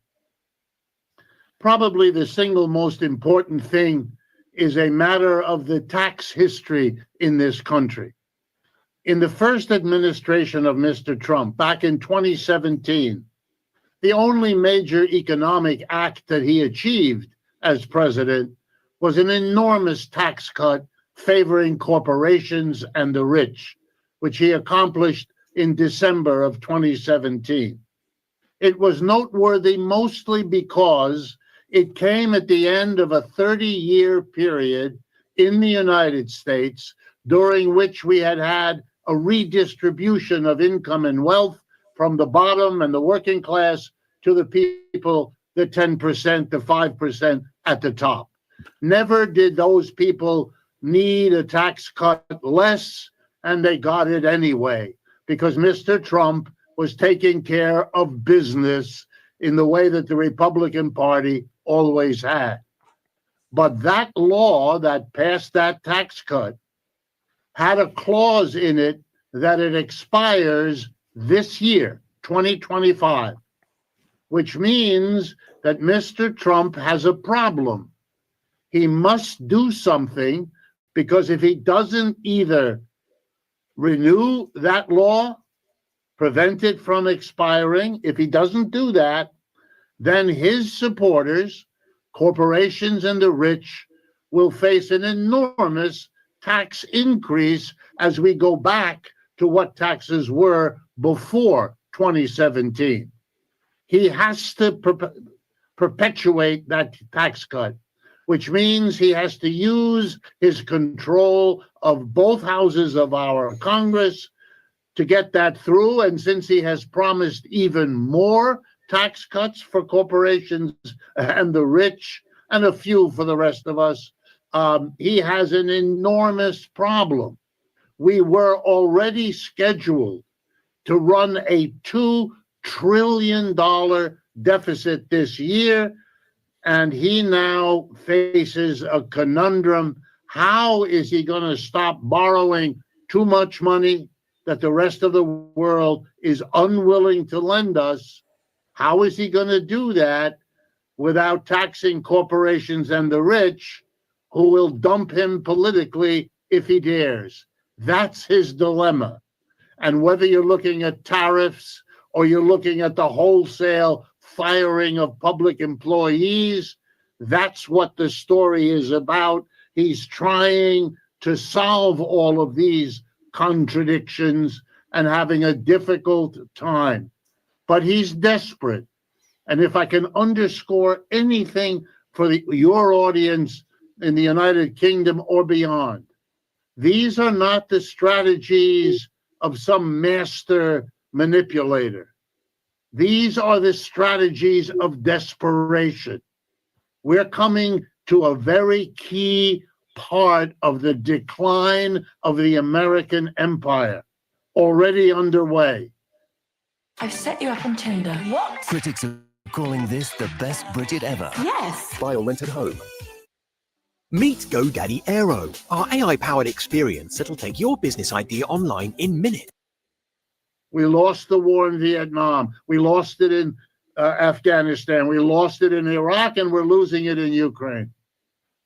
probably the single most important thing is a matter of the tax history in this country. In the first administration of Mr. Trump, back in 2017, the only major economic act that he achieved as president was an enormous tax cut favoring corporations and the rich, which he accomplished in December of 2017. It was noteworthy mostly because it came at the end of a 30-year period in the United States during which we had had a redistribution of income and wealth from the bottom and the working class to the people, the 10%, the 5% at the top. Never did those people need a tax cut less, and they got it anyway, because Mr. Trump was taking care of business in the way that the Republican Party always had. But that law that passed that tax cut had a clause in it that it expires this year, 2025, which means that Mr. Trump has a problem. He must do something, because if he doesn't either renew that law, prevent it from expiring, if he doesn't do that, then his supporters, corporations and the rich, will face an enormous tax increase as we go back to what taxes were before 2017. He has to perpetuate that tax cut, which means he has to use his control of both houses of our Congress to get that through. And since he has promised even more tax cuts for corporations and the rich, and a few for the rest of us, he has an enormous problem. We were already scheduled to run a $2 trillion deficit this year, and he now faces a conundrum. How is he going to stop borrowing too much money that the rest of the world is unwilling to lend us? How is he going to do that without taxing corporations and the rich, who will dump him politically if he dares? That's his dilemma. And whether you're looking at tariffs or you're looking at the wholesale firing of public employees, that's what the story is about. He's trying to solve all of these contradictions and having a difficult time. But he's desperate. And if I can underscore anything for your audience in the United Kingdom or beyond, these are not the strategies of some master manipulator. These are the strategies of desperation. We're coming to a very key part of the decline of the American empire, already underway. I've set you up on Tinder. What? Critics are calling this the best Bridget ever. Yes. Buy or rent at home. Meet GoDaddy Aero, our AI-powered experience that'll take your business idea online in minutes. We lost the war in Vietnam. We lost it in Afghanistan. We lost it in Iraq, and we're losing it in Ukraine.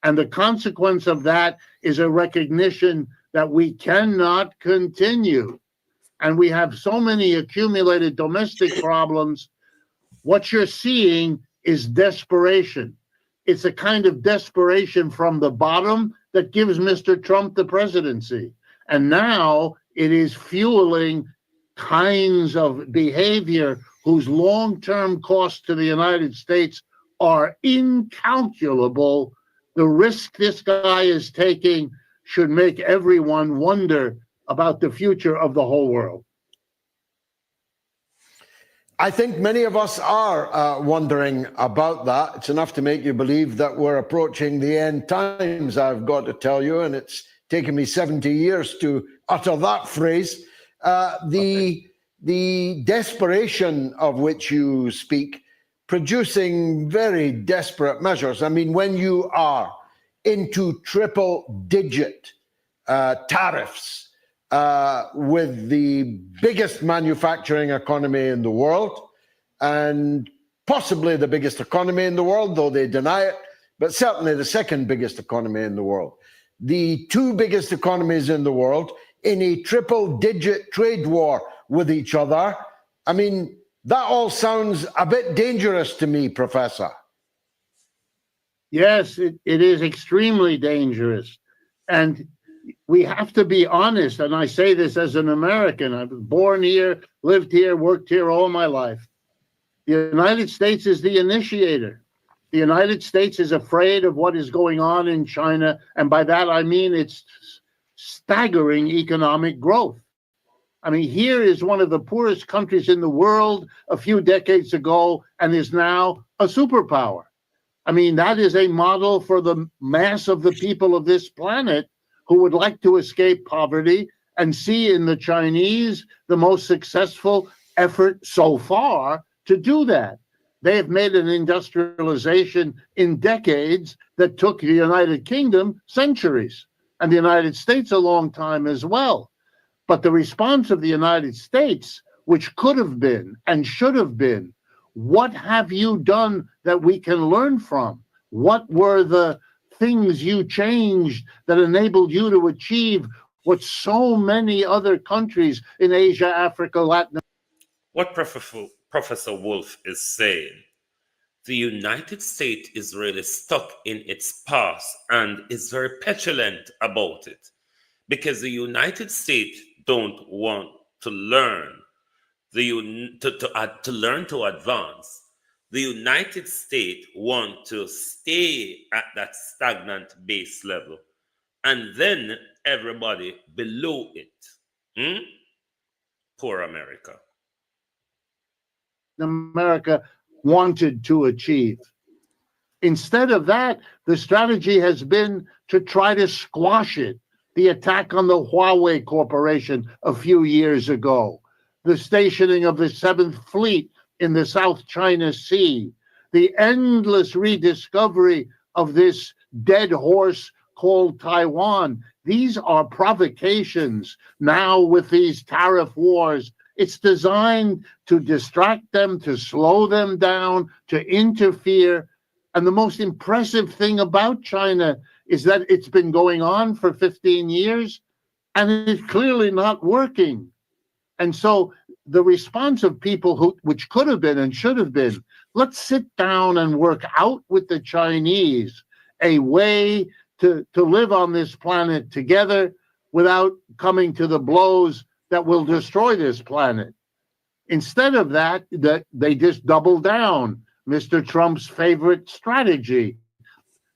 And the consequence of that is a recognition that we cannot continue. And we have so many accumulated domestic problems. What you're seeing is desperation. It's a kind of desperation from the bottom that gives Mr. Trump the presidency. And now it is fueling kinds of behavior whose long-term costs to the United States are incalculable. The risk this guy is taking should make everyone wonder about the future of the whole world. I think many of us are wondering about that. It's enough to make you believe that we're approaching the end times, I've got to tell you, and it's taken me 70 years to utter that phrase. The desperation of which you speak, producing very desperate measures. I mean, when you are into triple-digit tariffs, with the biggest manufacturing economy in the world, and possibly the biggest economy in the world, though they deny it, but certainly the second biggest economy in the world. The two biggest economies in the world in a triple-digit trade war with each other. I mean, that all sounds a bit dangerous to me, Professor. Yes, it is extremely dangerous. And we have to be honest, and I say this as an American. I was born here, lived here, worked here all my life. The United States is the initiator. The United States is afraid of what is going on in China, and by that I mean it's staggering economic growth. I mean, here is one of the poorest countries in the world a few decades ago and is now a superpower. I mean, that is a model for the mass of the people of this planet who would like to escape poverty and see in the Chinese the most successful effort so far to do that. They have made an industrialization in decades that took the United Kingdom centuries, and the United States a long time as well. But the response of the United States, which could have been and should have been, what have you done that we can learn from? What were the things you changed that enabled you to achieve what so many other countries in Asia, Africa, Latin? What Professor Wolf is saying, the United States is really stuck in its past and is very petulant about it, because the United States don't want to learn, to learn to advance. The United States want to stay at that stagnant base level, and then everybody below it. Poor America. America wanted to achieve. Instead of that, the strategy has been to try to squash it. The attack on the Huawei Corporation a few years ago, the stationing of the 7th Fleet in the South China Sea, the endless rediscovery of this dead horse called Taiwan. These are provocations now with these tariff wars. It's designed to distract them, to slow them down, to interfere. And the most impressive thing about China is that it's been going on for 15 years and it's clearly not working. And so the response of people which could have been and should have been, let's sit down and work out with the Chinese a way to live on this planet together without coming to the blows that will destroy this planet. Instead of that, they just double down. Mr. Trump's favorite strategy.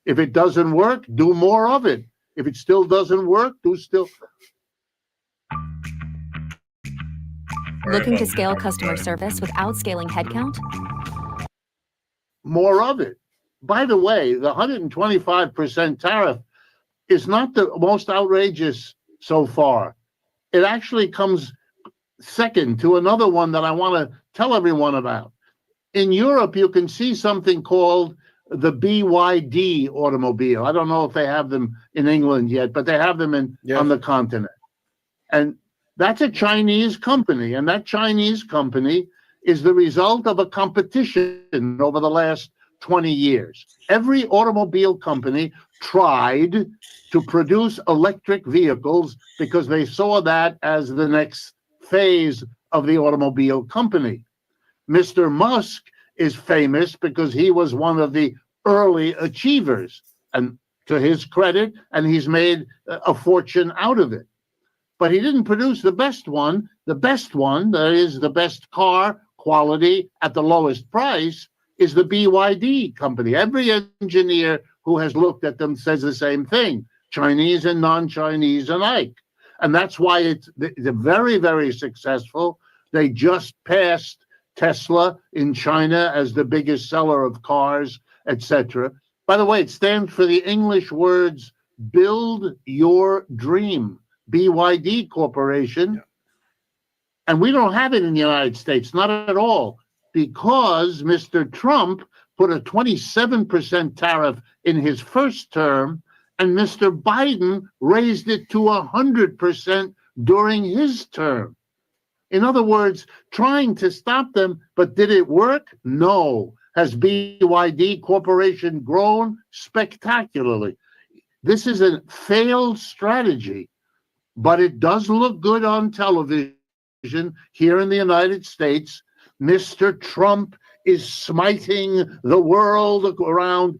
If it doesn't work, do more of it. If it still doesn't work, Looking to scale customer service without scaling headcount? More of it. By the way, the 125% tariff is not the most outrageous so far. It actually comes second to another one that I want to tell everyone about. In Europe, you can see something called the BYD automobile. I don't know if they have them in England yet, but they have them on the continent. And that's a Chinese company, and that Chinese company is the result of a competition over the last 20 years. Every automobile company tried to produce electric vehicles because they saw that as the next phase of the automobile company. Mr. Musk is famous because he was one of the early achievers, and to his credit, and he's made a fortune out of it. But he didn't produce the best one. The best one, that is the best car quality at the lowest price, is the BYD company. Every engineer who has looked at them says the same thing, Chinese and non-Chinese alike. And that's why they're very, very successful. They just passed Tesla in China as the biggest seller of cars, etc. By the way, it stands for the English words, build your dream, BYD Corporation. Yeah. And we don't have it in the United States, not at all, because Mr. Trump put a 27% tariff in his first term, and Mr. Biden raised it to 100% during his term. In other words, trying to stop them, but did it work? No. Has BYD Corporation grown? Spectacularly. This is a failed strategy, but it does look good on television here in the United States. Mr. Trump is smiting the world around.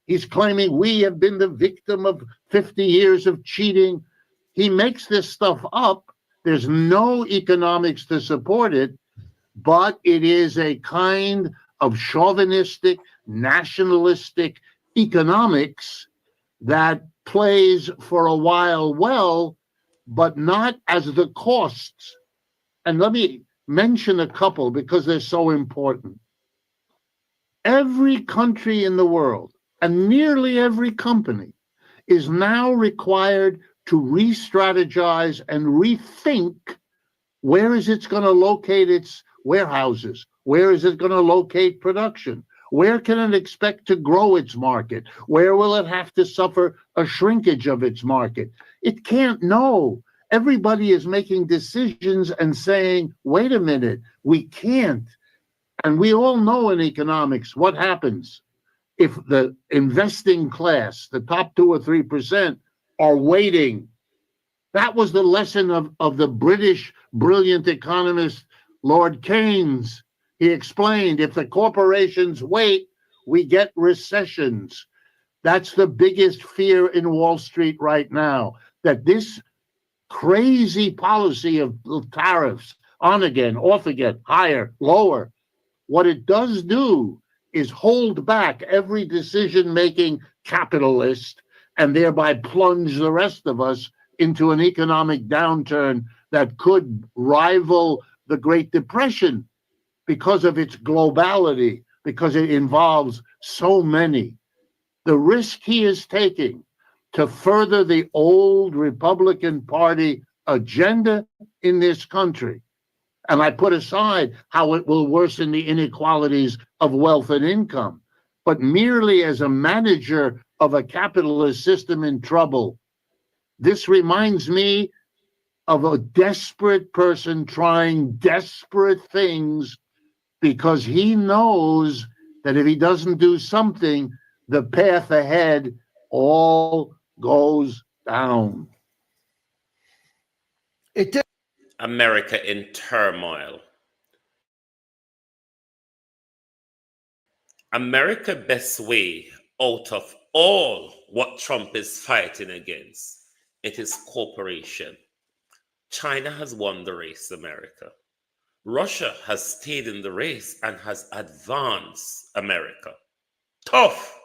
He's claiming we have been the victim of 50 years of cheating. He makes this stuff up. There's no economics to support it, but it is a kind of chauvinistic, nationalistic economics that plays for a while well, but not as the costs. And let me mention a couple because they're so important. Every country in the world and nearly every company is now required to re-strategize and rethink where is it going to locate its warehouses? Where is it going to locate production? Where can it expect to grow its market? Where will it have to suffer a shrinkage of its market? It can't know. Everybody is making decisions and saying, wait a minute, we can't. And we all know in economics what happens if the investing class, the top 2 or 3%, are waiting. That was the lesson of the British brilliant economist, Lord Keynes. He explained, if the corporations wait, we get recessions. That's the biggest fear in Wall Street right now, that this crazy policy of tariffs, on again, off again, higher, lower, what it does do is hold back every decision-making capitalist and thereby plunge the rest of us into an economic downturn that could rival the Great Depression because of its globality, because it involves so many. The risk he is taking to further the old Republican Party agenda in this country, and I put aside how it will worsen the inequalities of wealth and income, but merely as a manager of a capitalist system in trouble. This reminds me of a desperate person trying desperate things because he knows that if he doesn't do something, the path ahead all goes down. America in turmoil. America's best way out of all what Trump is fighting against, it is cooperation. China has won the race, America. Russia has stayed in the race and has advanced America. Tough.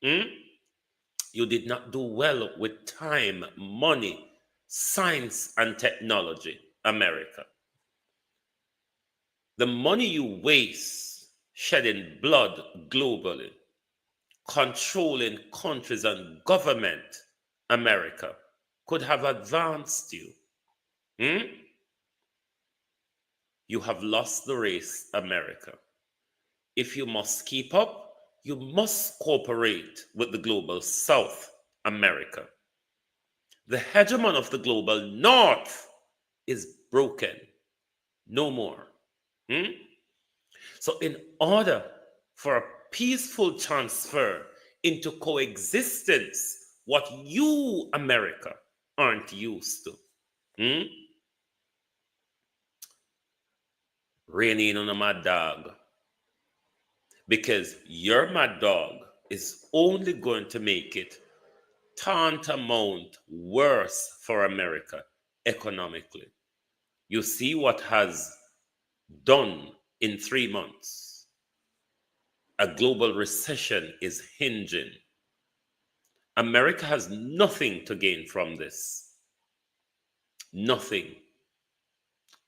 You did not do well with time, money, science, and technology, America. The money you waste shedding blood globally, controlling countries and government, America, could have advanced you. You have lost the race, America. If you must keep up, you must cooperate with the global South, America. The hegemon of the global North is broken. No more. So in order for a peaceful transfer into coexistence, what you, America, aren't used to. Rein in on a mad dog. Because your mad dog is only going to make it tantamount worse for America economically. You see what has done in 3 months. A global recession is hinging. America has nothing to gain from this. Nothing.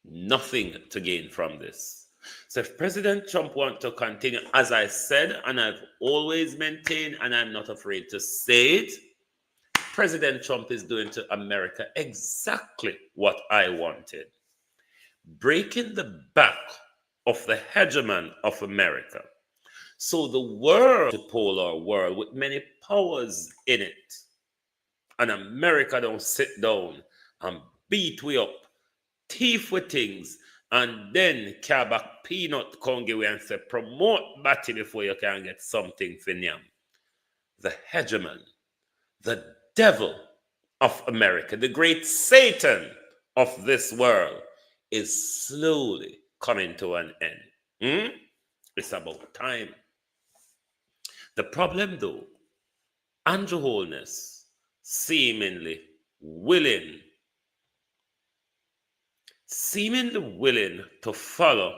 Nothing to gain from this. So if President Trump wants to continue, as I said, and I've always maintained, and I'm not afraid to say it, President Trump is doing to America exactly what I wanted. Breaking the back of the hegemon of America. So the world, the polar world with many powers in it, and America don't sit down and beat we up, thief with things, and then carry back peanut conge and say, promote batty before you can get something for them. The hegemon, the devil of America, the great Satan of this world is slowly coming to an end. It's about time. The problem though, Andrew Holness seemingly willing seemingly willing to follow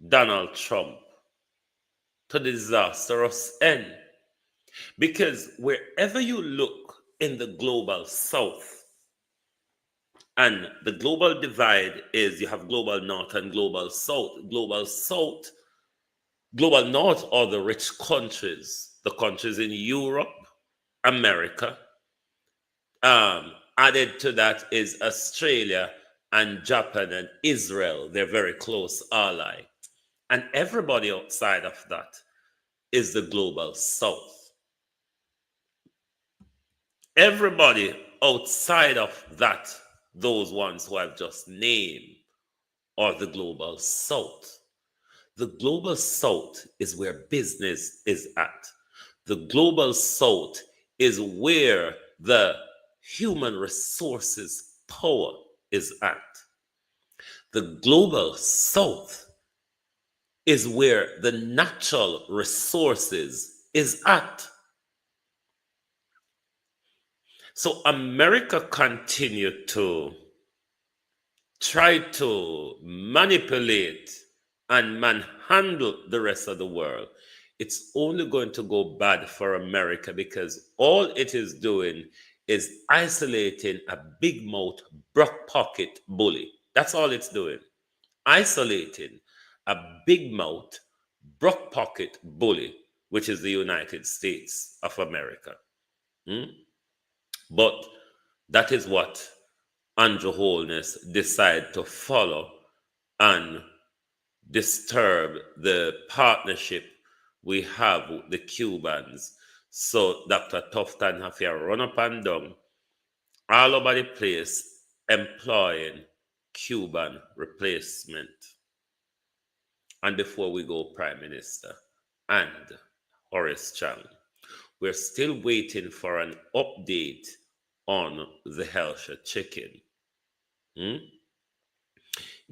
Donald Trump to disastrous end. Because wherever you look in the global south, and the global divide is you have global north and global south. Global north are the rich countries, the countries in Europe, America. Added to that is Australia and Japan and Israel. They're very close ally. And everybody outside of that is the global south. Everybody outside of that, those ones who I've just named, are the global south. The global south is where business is at. The global south is where the human resources power is at. The global south is where the natural resources is at. So America continued to try to manipulate and manhandle the rest of the world. It's only going to go bad for America, because all it is doing is isolating a big mouth, broke pocket bully. That's all it's doing. Isolating a big mouth, broke pocket bully, which is the United States of America. But that is what Andrew Holness decided to follow and disturb the partnership we have with the Cubans. So Dr. Tufton have to run up and down all over the place employing Cuban replacement. And before we go, Prime Minister and Horace Chang, we're still waiting for an update on the Hellshire chicken.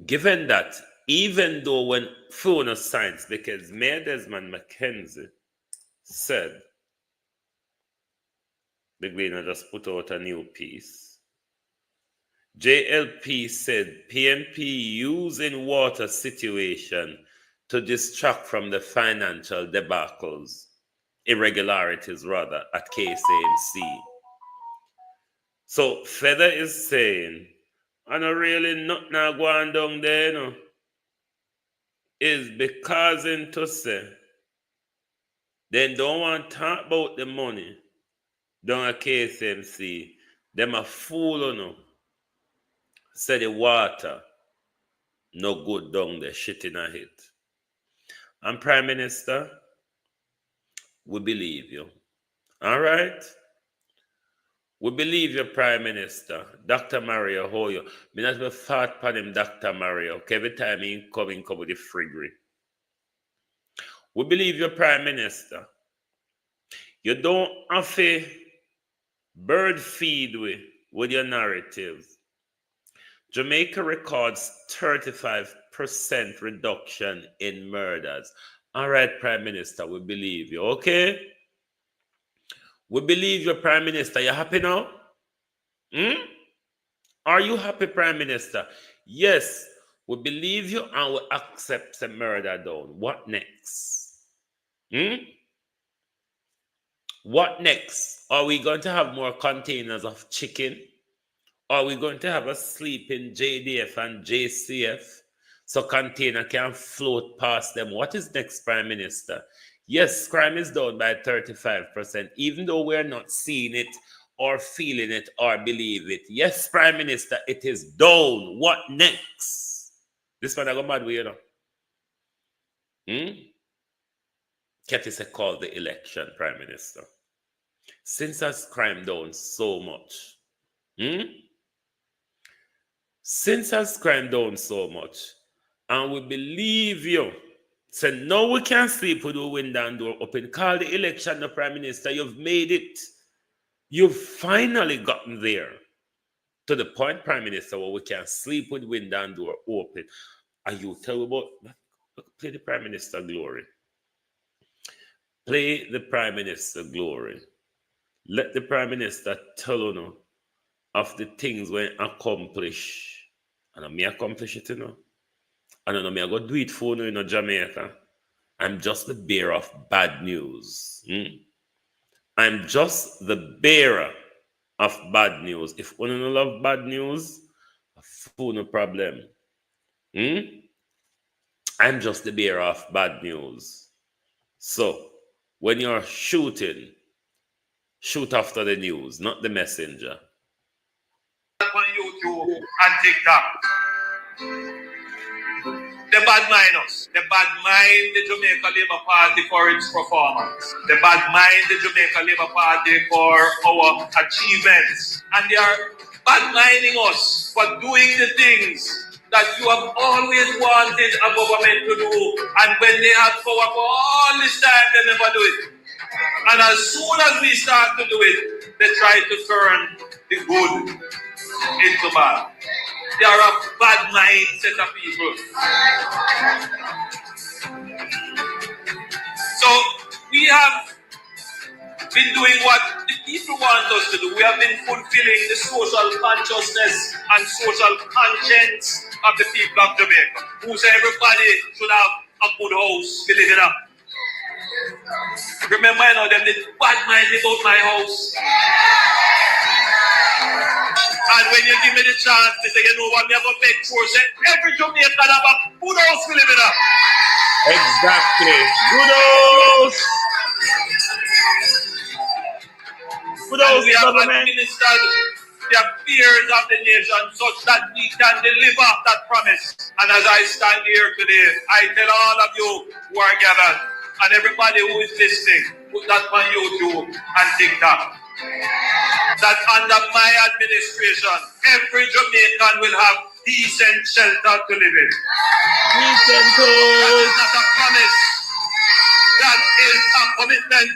Given that, even though when Funa Science, because Mayor Desmond McKenzie said, the Gleaner just put out a new piece. JLP said PNP using water situation to distract from the financial debacles, irregularities rather, at KSAMC. So Feather is saying, I don't really not now going down there, no. Is because into say, then don't want to talk about the money down at KSMC. Them a fool, no. Say the water no good down there, shit in a hit. And Prime Minister, we believe you. All right? We believe your Prime Minister, Dr. Mario Hoyo. Me not be fat pan him, Dr. Mario. Every time he come with the friggery. We believe your Prime Minister. You don't have to bird feed with your narratives. Jamaica records 35% reduction in murders. All right, Prime Minister, we believe you, okay? We believe your Prime Minister. You happy now? Are you happy, Prime Minister? Yes, we believe you and we accept the murder down. What next? What next? Are we going to have more containers of chicken? Are we going to have a sleeping JDF and JCF so container can float past them? What is next, Prime Minister? Yes, crime is down by 35%, even though we're not seeing it or feeling it or believe it. Yes, Prime Minister, it is down. What next? This one I go mad with, you know. Ketty said call the election, Prime Minister. Since has crime down so much? Since has crime down so much, and we believe you. So now we can't sleep with the window and door open. Call the election, the Prime Minister. You've made it. You've finally gotten there. To the point, Prime Minister, where we can sleep with window and door open. Are you tell about play the Prime Minister glory? Play the Prime Minister glory. Let the Prime Minister tell you of the things we accomplish And I accomplish it, And I know me I go do it for you, Jamaica. I'm just the bearer of bad news. I'm just the bearer of bad news. If you don't love bad news, no problem. I'm just the bearer of bad news. So when you're shooting, shoot after the news, not the messenger. On YouTube and TikTok. The bad mind us. The bad mind the Jamaica Labour Party for its performance. The bad mind the Jamaica Labour Party for our achievements. And they are bad minding us for doing the things that you have always wanted a government to do. And when they have power for all this time, they never do it. And as soon as we start to do it, they try to turn the good into bad. They are a bad mind set of people. So we have been doing what the people want us to do. We have been fulfilling the social consciousness and social conscience of the people of Jamaica, who say everybody should have a good house to live in. Remember, them did bad mind about my house. And when you give me the chance, they say, you know what, we have to make sure that every Jamaican have a good house to live in. Exactly. Good house. Good house, we have government. administered the affairs of the nation such that we can deliver that promise. And as I stand here today, I tell all of you who are gathered and everybody who is listening, put that on YouTube and TikTok, that under my administration, every Jamaican will have decent shelter to live in. Decent house. That is not a promise. That is a commitment.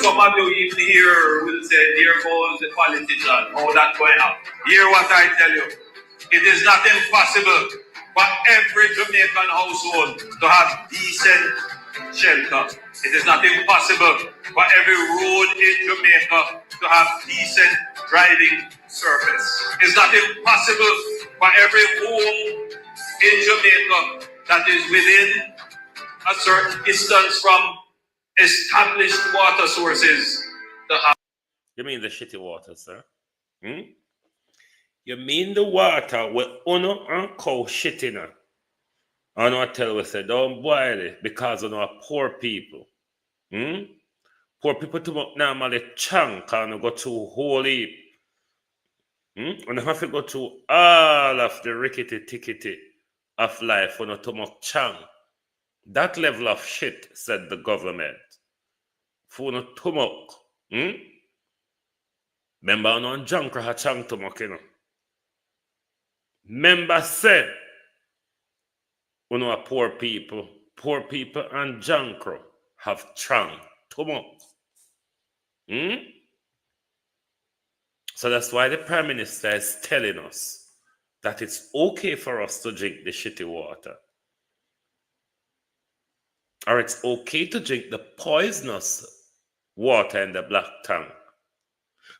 Some of you even here will say, here goes the politician. Oh, that's going on. Hear what I tell you. It is not impossible for every Jamaican household to have decent shelter. It is not impossible for every road in Jamaica to have decent driving surface. It's not impossible for every home in Jamaica that is within a certain distance from established water sources to have. You mean the shitty water, sir? You mean the water where uno and cow shit in it? I know I tell we say, don't boil it because of our poor people. Poor people to normally chunk and go to whole heap. And have to go through all of the rickety-tickety of life for not too much chunk. That level of shit, said the government. For not too much. Remember no junk ha chunk too much, Remember say, are poor people and Jankro have chunk too much. So that's why the Prime Minister is telling us that it's okay for us to drink the shitty water. Or it's okay to drink the poisonous water in the black tank.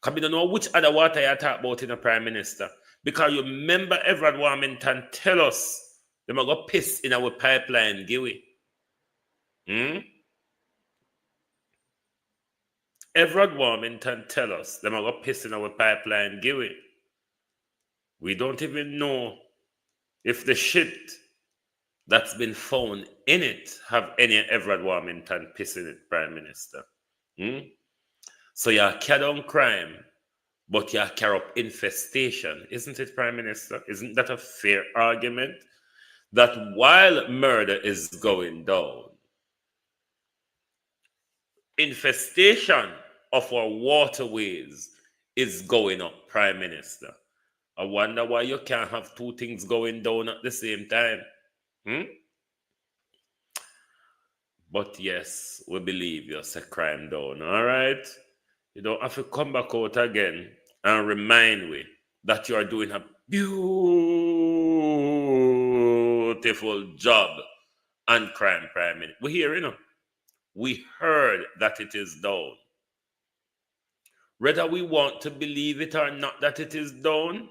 Because we don't know which other water you talk about in the Prime Minister. Because you remember Everard Warmington tell us they might go piss in our pipeline, Giwi. Everard Warmington tell us they might go piss in our pipeline, Giwi. We don't even know if the shit that's been found in it have any Everard Warmington piss in it, Prime Minister. So you're carry on crime, but you're carry up infestation, isn't it, Prime Minister? Isn't that a fair argument? That while murder is going down, infestation of our waterways is going up, Prime Minister. I wonder why you can't have two things going down at the same time. But yes, we believe you say crime down, all right? You don't have to come back out again and remind me that you are doing a beautiful job on crime, Prime Minister. We hear, we heard that it is down. whether we want to believe it or not that it is down,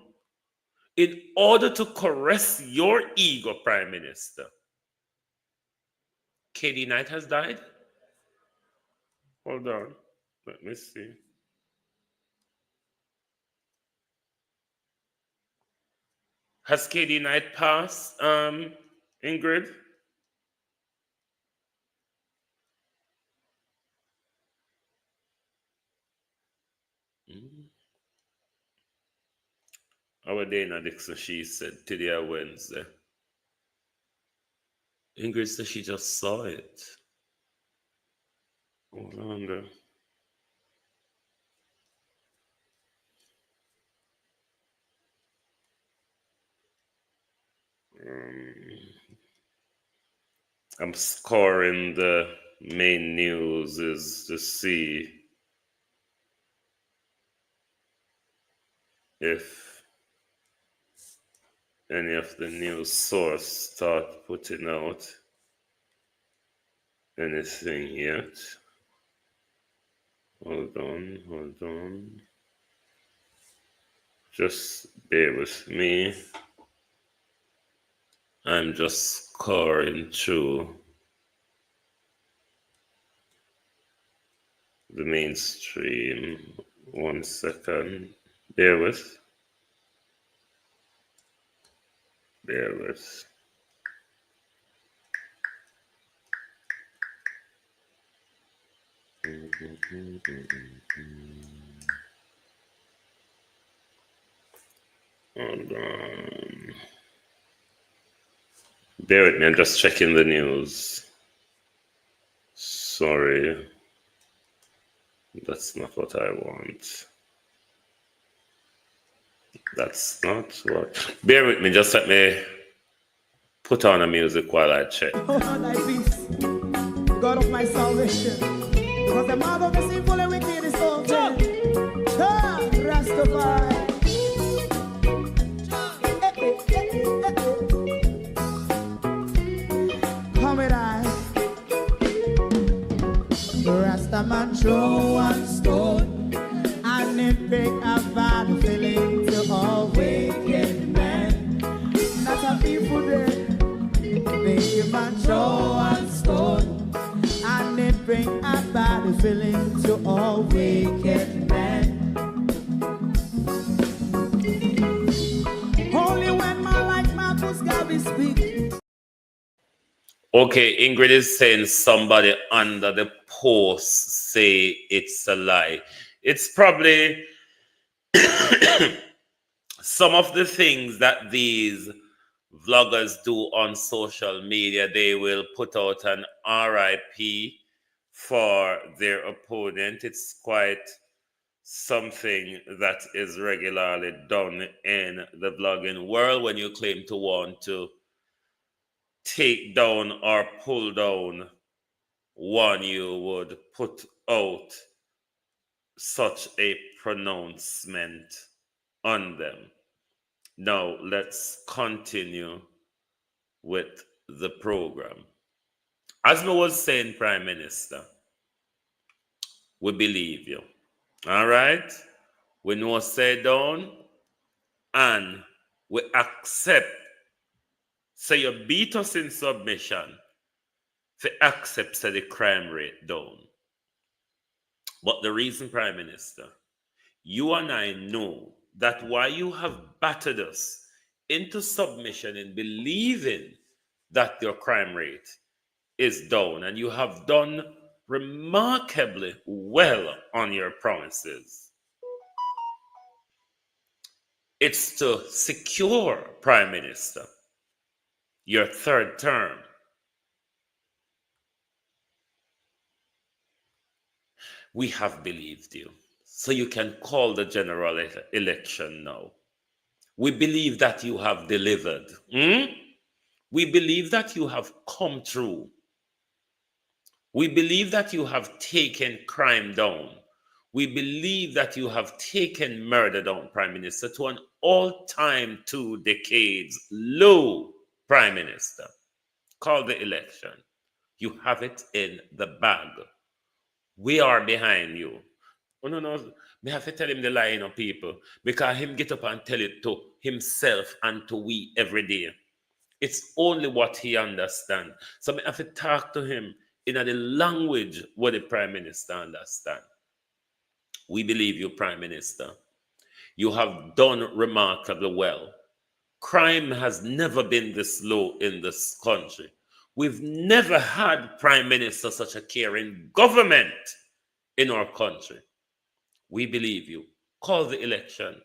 in order to caress your ego, Prime Minister. KD Knight has died? Hold on. Let me see. Has KD Knight passed, Ingrid? Our Dana Dixon, she said today or Wednesday. Ingrid said she just saw it. Hold on there. I'm scoring the main news is to see if any of the news source start putting out anything yet. Hold on. Just bear with me. I'm just scoring through the mainstream. 1 second. Bear with. Hold on. Bear with me, I'm just checking the news. Sorry. That's not what I want. That's not what. Bear with me, just let me put on a music while I check. Oh, thy peace, God of my salvation. Because the mouth of the sinful and wicked is open. Rastafari. Come with I. Rastaman throw one stone and it bring a bad feeling to all wicked men. Not a people there. Make a man throw one stone and it bring a bad feeling to all wicked men. Only when man like Marcus Garvey speak. Okay, Ingrid is saying somebody under the post say it's a lie. It's probably some of the things that these vloggers do on social media. They will put out an RIP for their opponent. It's quite something that is regularly done in the vlogging world when you claim to want to take down or pull down one, you would put out such a pronouncement on them. Now, let's continue with the program. As I was saying, Prime Minister, we believe you. All right? We know say down and we accept. So you beat us in submission to accept the crime rate down. But the reason, Prime Minister, you and I know that why you have battered us into submission in believing that your crime rate is down, and you have done remarkably well on your promises. It's to secure, Prime Minister, your third term. We have believed you, so you can call the general election now. We believe that you have delivered. We believe that you have come through. We believe that you have taken crime down. We believe that you have taken murder down, Prime Minister, to an all-time 2 decades low, Prime Minister. Call the election. You have it in the bag. We are behind you. Oh, no. Me have to tell him the lie, you know, people. Because him get up and tell it to himself and to we every day. It's only what he understands. So I have to talk to him in the language what the Prime Minister understands. We believe you, Prime Minister. You have done remarkably well. Crime has never been this low in this country. We've never had Prime Minister such a caring government in our country. We believe you. Call the election.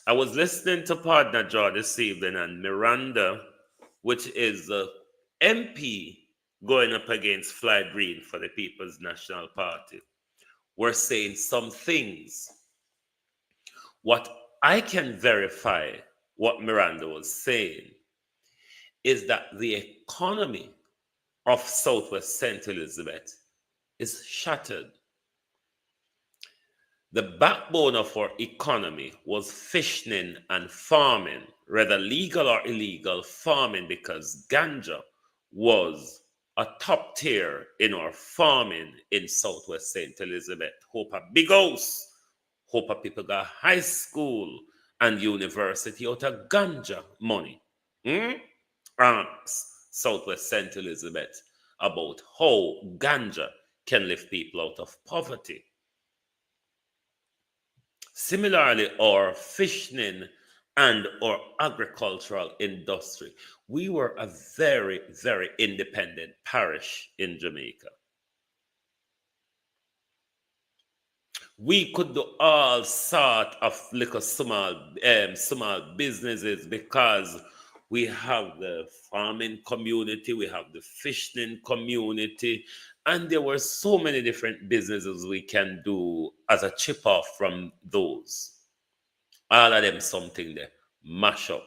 I was listening to Partner Jaw this evening, and Miranda, which is the MP going up against Floyd Green for the People's National Party, were saying some things. What I can verify what Miranda was saying is that the economy of Southwest St. Elizabeth is shattered. The backbone of our economy was fishing and farming, whether legal or illegal farming, because ganja was a top tier in our farming in Southwest St. Elizabeth. Hope a big house, hope a people got high school and university out of ganja money. Ask Southwest St. Elizabeth about how ganja can lift people out of poverty. Similarly, our fishing and our agricultural industry, we were a very, very independent parish in Jamaica. We could do all sort of little small businesses because we have the farming community, we have the fishing community, and there were so many different businesses we can do as a chip off from those. All of them something there, mash up.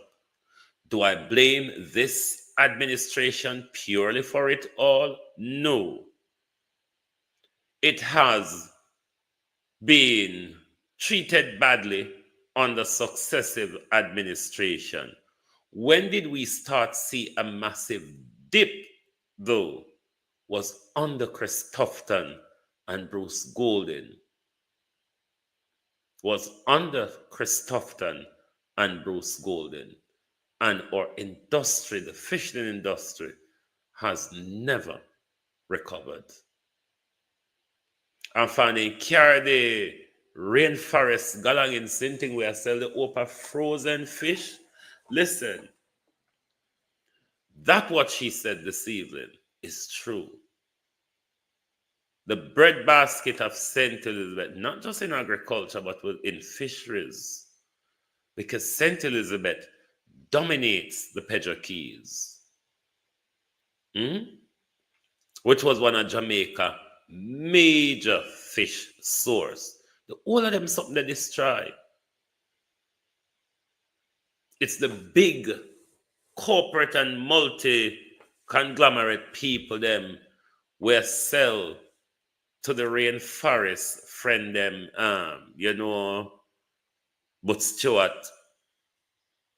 Do I blame this administration purely for it all? No. It has been treated badly under successive administration. When did we start see a massive dip, though? Was under Chris Tufton and Bruce Golden. Was under Chris Tufton and Bruce Golden. And our industry, the fishing industry, has never recovered. I'm finding carry the rainforest galang in Sinting where I sell the opa frozen fish. Listen, that what she said this evening is true. The breadbasket of St. Elizabeth, not just in agriculture, but in fisheries, because St. Elizabeth dominates the Pedro Keys, which was one of Jamaica's major fish source. All of them something they destroy. It's the big corporate and multi-conglomerate people them where sell to the rainforest friend them, but Stewart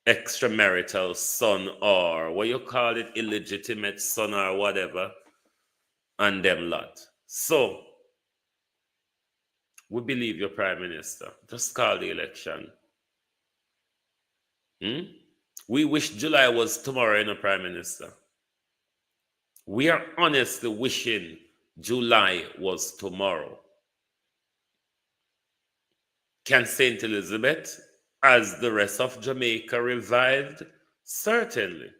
extramarital son, or what you call it, illegitimate son or whatever, and them lot. So, we believe your Prime Minister. Just call the election. We wish July was tomorrow, in a Prime Minister. We are honestly wishing July was tomorrow. Can St. Elizabeth, as the rest of Jamaica, revived? Certainly.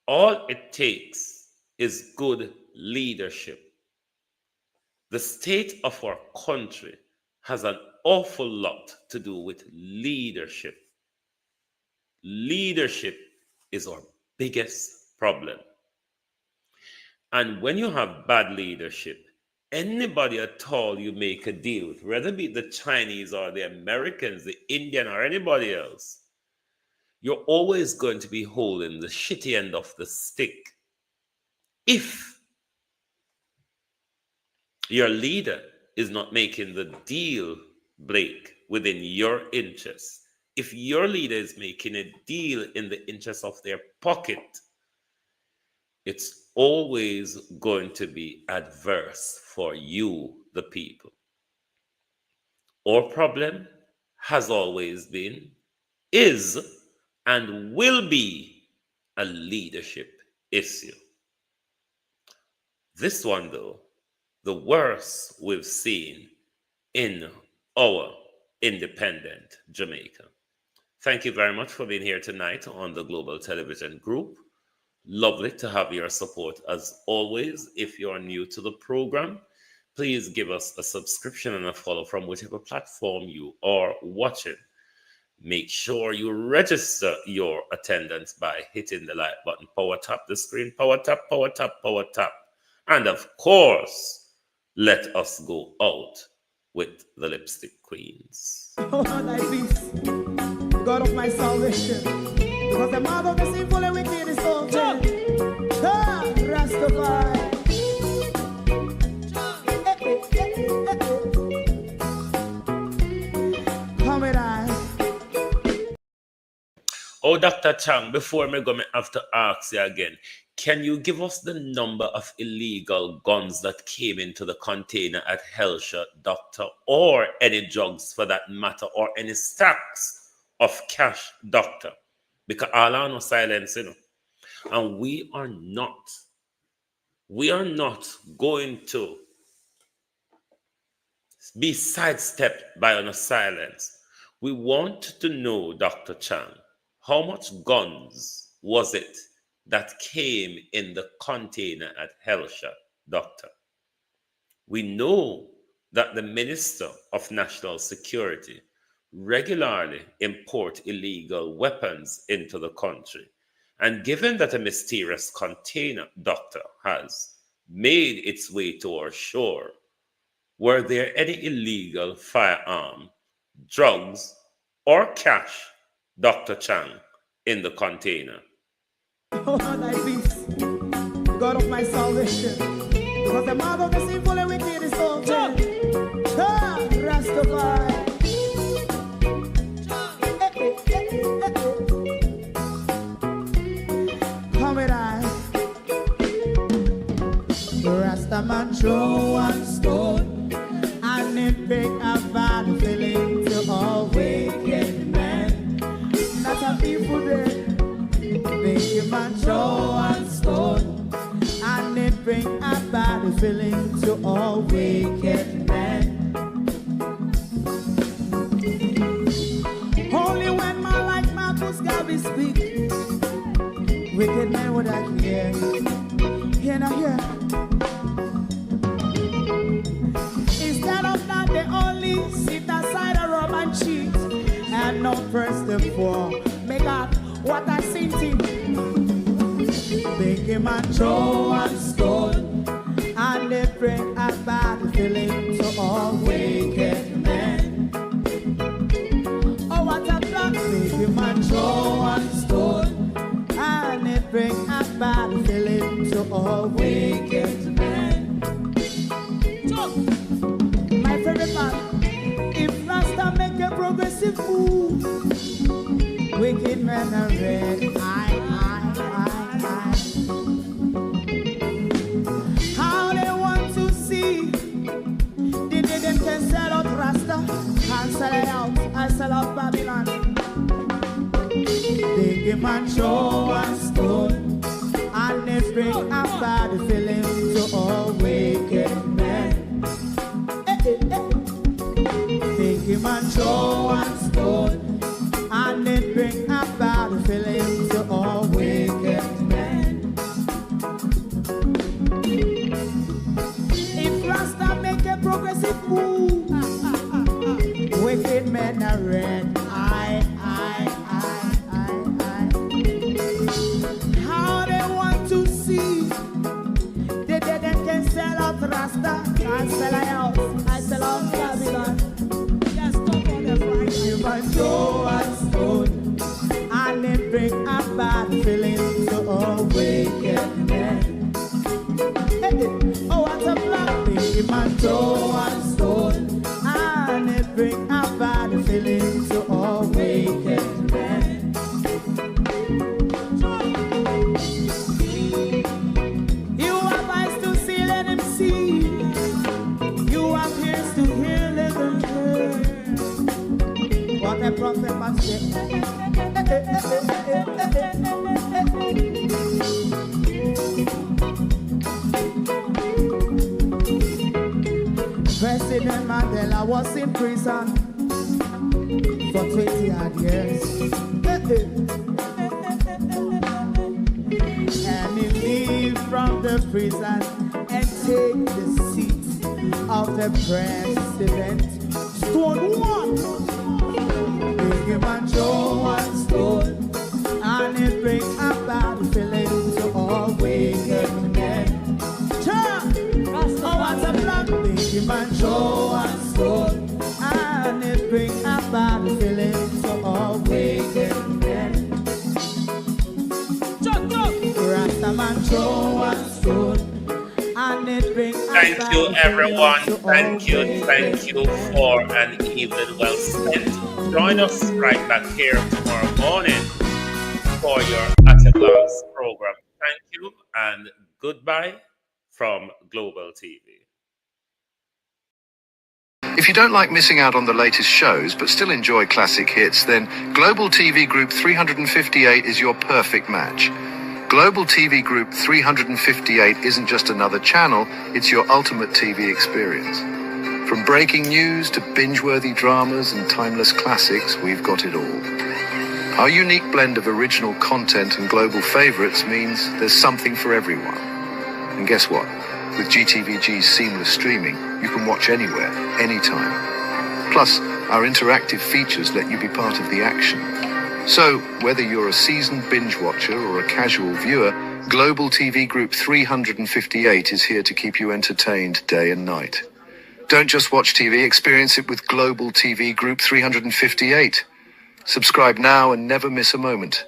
All it takes is good leadership. The state of our country has an awful lot to do with leadership. Leadership is our biggest problem. And when you have bad leadership, anybody at all you make a deal with, whether it be the Chinese or the Americans, the Indian or anybody else, you're always going to be holding the shitty end of the stick. If your leader is not making the deal break within your interests, if your leader is making a deal in the interest of their pocket, it's always going to be adverse for you, the people. Our problem has always been, is, and will be a leadership issue. This one, though, the worst we've seen in our independent Jamaica. Thank you very much for being here tonight on the Global Television Group. Lovely to have your support as always. If you're new to the program, please give us a subscription and a follow from whichever platform you are watching. Make sure you register your attendance by hitting the like button. Power tap the screen. Power tap, power tap, power tap. And of course, let us go out with the Lipstick Queens. Oh, thy peace, God of my salvation. Because the mouth of the sinful and wicked is all dead. Rastafari. Come with I. Oh, Dr. Chang, before me go, I have to ask you again. Can you give us the number of illegal guns that came into the container at Hellshire, Doctor, or any drugs for that matter, or any stacks of cash, Doctor? Because all are no silence, you know. And we are not going to be sidestepped by our silence. We want to know, Dr. Chang, how much guns was it that came in the container at Hellshire, Doctor? We know that the Minister of National Security regularly import illegal weapons into the country. And given that a mysterious container, Doctor, has made its way to our shore, were there any illegal firearm, drugs, or cash, Dr. Chang, in the container? Oh, thy peace, God of my salvation. Because the mouth of the sinful and wicked is all dead. Rastafari. Come with I. Rastaman throw one stone, and it bring a bad feeling to all wicked men. That's a people there. Make a man throw one stone, and it bring a bad feeling to all wicked men. Only when man like Marcus Garvey speak, wicked men would I hear. Hear now hear. Instead of that, they only sit aside and rob and cheat, and not first and four. Make up what I seen to. Make him a throw one stone, and they bring a bad feeling to all wicked men. Oh, what a plan! Make him a throw one stone, and they bring a bad feeling to all wicked men. So, my favorite part, if Rasta make a progressive move, wicked men are red. How they want to see the day them can sell out Rasta and sell it out. I sell out Babylon. They give man show one stone, and they bring a bad feeling to all wicked men. They give man show one stone, and they bring a bad feeling to all wicked men. If Rasta make a progressive move, wicked men are red. How they want to see the dead can sell out Rasta and sell out. I sell out Babylon. Just stop on the right. You must show us stone, and they bring a bad feeling to all wicked men. Oh, what a black thing, you must show us stone, and they bring a bad feeling to all wicked men. les prophètes passés. President Mandela was in prison for 20 odd years. And he leave from the prison and take the seat of the president. Stone one, big man Joe and Stone, and it bring a bad feeling to all wicked men. Oh, what's a black big man Joe and Stone, and it bring a bad feeling to all wicked men. Rastaman Joe and Stone. Thank you, everyone. Thank you for an evening well spent. Join us right back here tomorrow morning for your At a Glance program. Thank you and goodbye from Global TV. If you don't like missing out on the latest shows but still enjoy classic hits, then Global TV Group 358 is your perfect match. Global TV Group 358 isn't just another channel, it's your ultimate TV experience. From breaking news to binge-worthy dramas and timeless classics, we've got it all. Our unique blend of original content and global favorites means there's something for everyone. And guess what? With GTVG's seamless streaming, you can watch anywhere, anytime. Plus, our interactive features let you be part of the action. So, whether you're a seasoned binge watcher or a casual viewer, Global TV Group 358 is here to keep you entertained day and night. Don't just watch TV, experience it with Global TV Group 358. Subscribe now and never miss a moment.